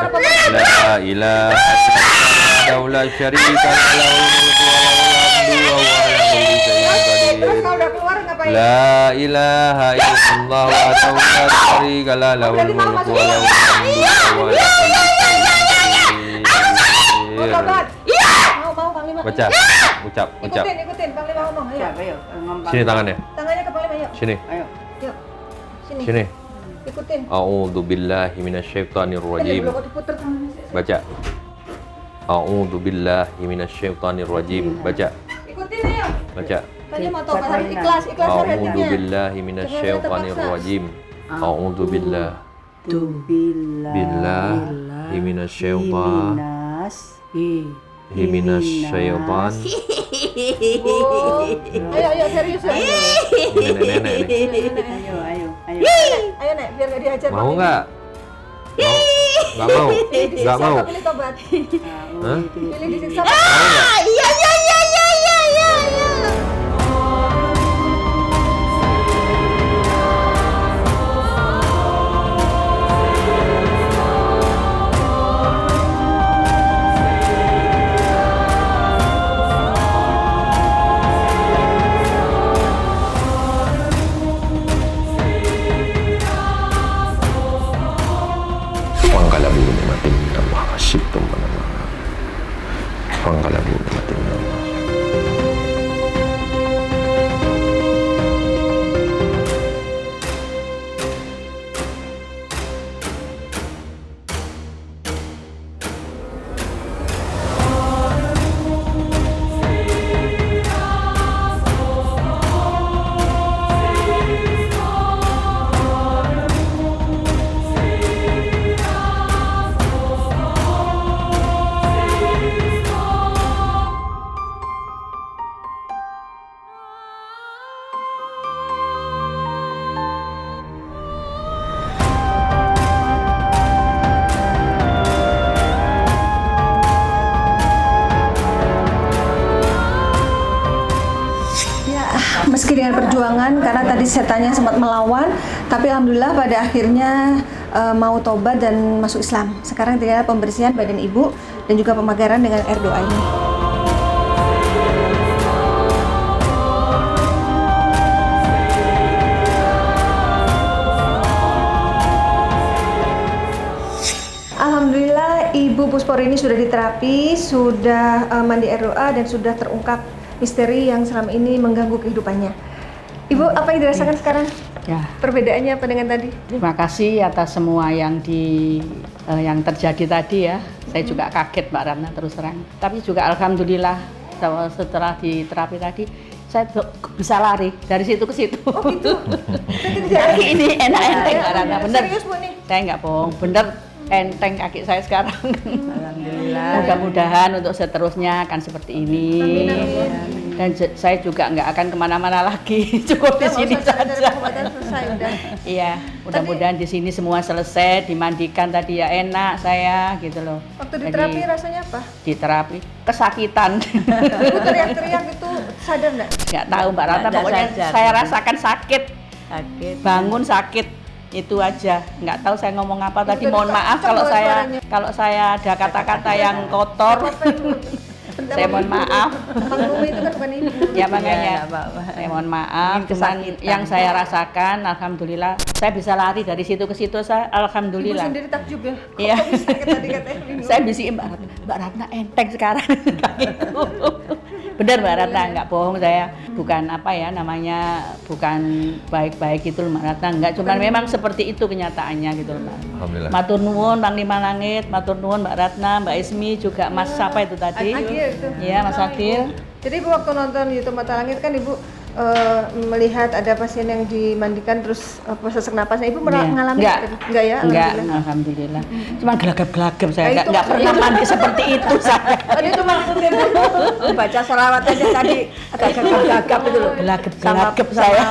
La ilaha illallah wahdahu la syarika lah, lahul mulku wa lahul hamdu wa huwa ala kulli syai'in qadir. La ilaha illallah wahdahu la syarika lah, lahul mulku wa lahul hamdu wa huwa ala kulli syai'in qadir. Mau Panglima. Baca, ucap. Ikutin Panglima ngomong. Ayo. Sini tangannya. Tangannya ke Panglima, yuk. Sini. Yuk. Sini. Sini. Ikutin. A'udzu billahi minasyaitonir rajim. Diputer tangannya. Baca. A'udzu billahi minasyaitonir rajim. Baca. Ikutin ayo. Baca. Tanya mau tobat harus ikhlas A'udzu hatinya. billahi minasyaitonir rajim. A'udzu billahi minasyaitonir Himinas Ayo serius ya. Nenek nih. Ayo Nek, biar gak dihajar. Mau nggak? Nggak mau. Nggak mau. Siapa pilih tobat? Hah? Pilih disiksa. Mau nggak? Iya. Pangkalabu nikmatin Allah asyibtum manama. Pangkalabu nikmatin Allah. Meski dengan perjuangan, karena tadi setannya sempat melawan, tapi alhamdulillah pada akhirnya mau tobat dan masuk Islam. Sekarang tinggal pembersihan badan ibu dan juga pemagaran dengan air doa ini. Alhamdulillah Ibu Pusporini sudah diterapi, sudah mandi air doa dan sudah terungkap misteri yang selama ini mengganggu kehidupannya. Ibu, apa yang dirasakan sekarang? Ya, Perbedaannya apa dengan tadi? terima kasih atas semua yang yang terjadi tadi ya. Saya juga kaget Mbak Ratna terus terang. Tapi juga alhamdulillah setelah diterapi tadi saya bisa lari dari situ ke situ. Oh gitu? Kaki ini enak enteng Mbak Ratna, bener. Serius Bu nih? Saya nggak bohong, bener enteng kaki saya sekarang. Alhamdulillah. Mudah-mudahan untuk seterusnya akan seperti ini. Dan saya juga nggak akan kemana-mana lagi, cukup di sini saja. Pengobatan selesai udah. Iya, mudah-mudahan di sini semua selesai, dimandikan tadi ya enak saya gitu loh. Waktu Jadi, diterapi rasanya apa? di terapi kesakitan. Ibu teriak-teriak itu sadar nggak? Nggak tahu Mbak Ratna, Nggak pokoknya sadar. saya rasakan sakit, Sakit. bangun sakit itu aja. Nggak tahu saya ngomong apa tadi. Udah Mohon maaf dikenceng loh suaranya. kalau saya ada kata-kata yang kotor. Saya mohon maaf. Bang itu kan bukan ibu. Ya makanya Iya, nggak apa-apa. saya mohon maaf. Ini Cuman kesakitan. yang saya rasakan, alhamdulillah, saya bisa lari dari situ ke situ. Saya Ibu alhamdulillah. sendiri takjub ya? Iya. Kok bisa tadi katanya bingung. Saya bisikin Mbak Ratna enteng sekarang. Kayak gitu. Benar Mbak Ratna, nggak bohong saya. Bukan apa ya namanya, bukan baik-baik itu Mbak Ratna, nggak. Cuman memang seperti itu kenyataannya gitu Mbak. Alhamdulillah. Matur nuwun Panglima Langit, matur nuwun Mbak Ratna, Mbak Ismi juga Mas siapa itu tadi? Agil itu. Iya Mas Agil. Jadi Ibu waktu nonton YouTube Mata Langit kan Ibu melihat ada pasien yang dimandikan terus sesak napasnya. Ibu mengalami enggak ya? Enggak, alhamdulillah. Cuma gelagap-gelagap saya, Nah, itu enggak pernah mandi seperti itu saya. Tadi itu maksudnya Bu. Baca sholawat aja tadi agak gagap-gagap itu loh. Gelagap-gelagap saya.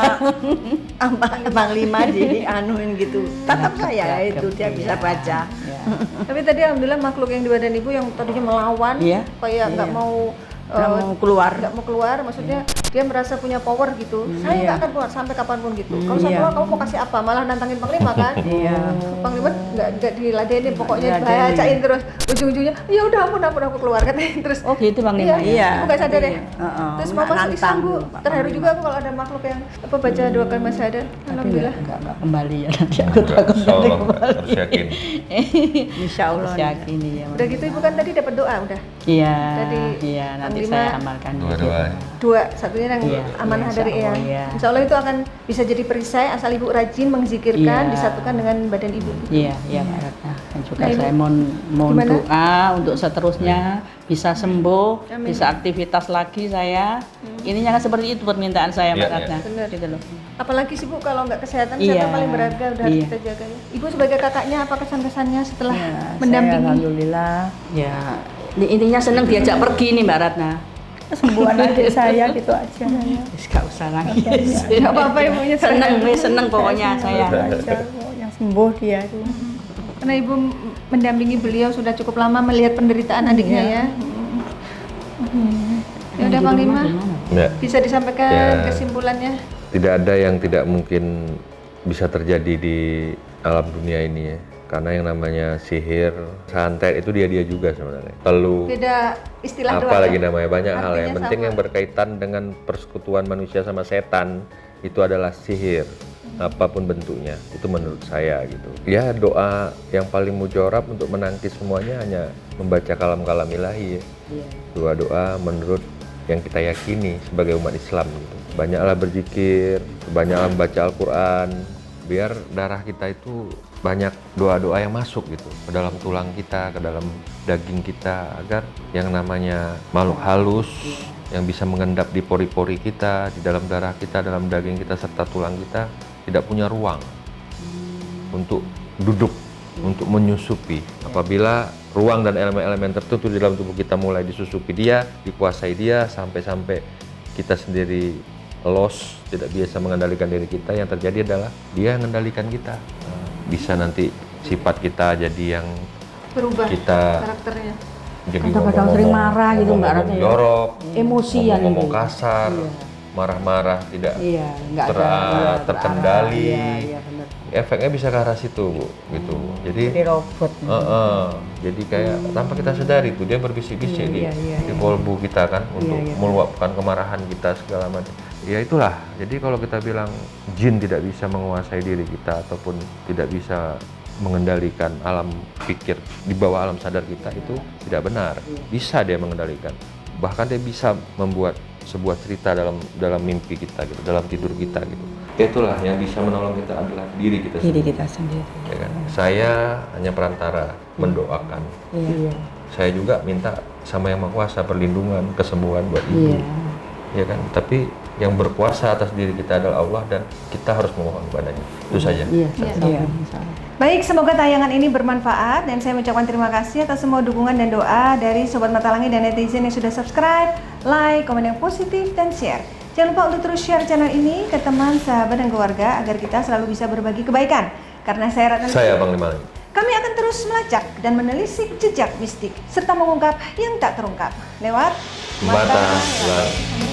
Sama Panglima di anuin gitu. Tetap saya itu dia bisa baca. Ya. Tapi tadi alhamdulillah makhluk yang di badan Ibu yang tadinya melawan, Iya. kayak nggak mau Nggak mau keluar. nggak mau keluar, maksudnya dia merasa punya power gitu. Saya nggak akan keluar sampai kapanpun gitu. Kalau saya Iya. keluar kamu mau kasih apa? Malah nantangin Panglima kan? Iya. Panglima nggak diladenin, pokoknya Diladenin. bacain terus. Ujung-ujungnya, ya udah ampun aku keluar katanya terus. Oh gitu Panglima. Iya. Ibu nggak sadar ya. Heeh, Terus mau masuk nantang Islam Bu. Pak Terharu Panglima. juga aku kalau ada makhluk yang baca 2 kalimat syahadat. Alhamdulillah. Enggak kembali ya nanti aku takut Insya Allah harus yakin. Insya Allah. Harus yakin ya. Udah gitu Ibu kan tadi dapat doa udah. Iya. Tadi Iya nanti Panglima saya amalkan. Dua-dua. 2, satunya yang Iya, amanah iya, dari insya Eyang. Allah, iya. Insya Allah itu akan bisa jadi perisai asal Ibu rajin mengzikirkan, Iya. disatukan dengan badan Ibu. Iya, iya Mbak Ratna. Dan juga Nah, Ibu, saya mohon gimana? doa untuk seterusnya bisa sembuh, Amin. bisa aktivitas lagi saya. Ininya kan seperti itu permintaan saya Mbak Iya, Ratna. Benar. Gitu loh. Apalagi sih Bu kalau nggak kesehatan, Iya. kesehatan paling berharga udah harus Iya. kita jaga ya. Ibu sebagai kakaknya apa kesan-kesannya setelah Ya, saya mendampingi? alhamdulillah. Ya, intinya senang diajak pergi nih Mbak Ratna. Kesembuhan adik saya gitu aja. Wis gak usah lagi. Nggak apa-apa Ibunya Seneng pokoknya saya. Aja kok, yang sembuh dia tuh. Karena Ibu mendampingi beliau sudah cukup lama melihat penderitaan adiknya ya. Ya udah Panglima, Ya. bisa disampaikan Ya. kesimpulannya? Tidak ada yang tidak mungkin bisa terjadi di alam dunia ini ya. Karena yang namanya sihir, santet itu dia juga sebenarnya. Telu, Beda istilah doang. apa lagi ya? namanya, banyak hal. Artinya Yang penting sama. yang berkaitan dengan persekutuan manusia sama setan itu adalah sihir. Apapun bentuknya, itu menurut saya gitu. Ya doa yang paling mujarab untuk menangkis semuanya hanya membaca kalam-kalam ilahi ya. Doa-doa menurut yang kita yakini sebagai umat Islam gitu. Banyaklah berzikir, banyaklah membaca Al-Quran, biar darah kita itu banyak doa-doa yang masuk gitu ke dalam tulang kita, ke dalam daging kita, agar yang namanya makhluk halus yang bisa mengendap di pori-pori kita, di dalam darah kita, dalam daging kita serta tulang kita tidak punya ruang untuk duduk, untuk menyusupi. Apabila ruang dan elemen-elemen tertentu di dalam tubuh kita mulai disusupi dia, dikuasai dia, sampai-sampai kita sendiri lost, tidak biasa mengendalikan diri kita, yang terjadi adalah dia yang mengendalikan kita. Bisa nanti sifat kita jadi yang Berubah kita karakternya. jadi Kadang-kadang sering marah gitu, Mbak Ratna, ya. jorok, Emosian ngomong itu. kasar, marah-marah, tidak Iya, enggak ada terkendali. Iya, benar. Efeknya bisa ke arah situ, Bu, gitu. Jadi Jadi robot. jadi kayak tanpa kita sadari tuh dia berbisik-bisik di kolbu kita kan untuk meluapkan kemarahan kita segala macam. Ya itulah. Jadi kalau kita bilang jin tidak bisa menguasai diri kita ataupun tidak bisa mengendalikan alam pikir di bawah alam sadar kita, itu tidak benar. Bisa dia mengendalikan. Bahkan dia bisa membuat sebuah cerita dalam mimpi kita gitu, dalam tidur kita gitu. Itulah yang bisa menolong kita adalah diri kita sendiri. Diri kita sendiri. Ya kan? Saya hanya perantara mendoakan. Iya. Saya juga minta sama Yang Maha Kuasa perlindungan, kesembuhan buat ibu. Iya. Ya kan? Tapi yang berkuasa atas diri kita adalah Allah dan kita harus memohon kepadanya. Itu saja. Iya. Iya. Baik, semoga tayangan ini bermanfaat dan saya mengucapkan terima kasih atas semua dukungan dan doa dari Sobat Mata Langit dan netizen yang sudah subscribe, like, komen yang positif, dan share. Jangan lupa untuk terus share channel ini ke teman, sahabat, dan keluarga agar kita selalu bisa berbagi kebaikan. Karena saya Ratna, Saya Panglima Langit. kami akan terus melacak dan menelisik jejak mistik serta mengungkap yang tak terungkap lewat Mata Langit.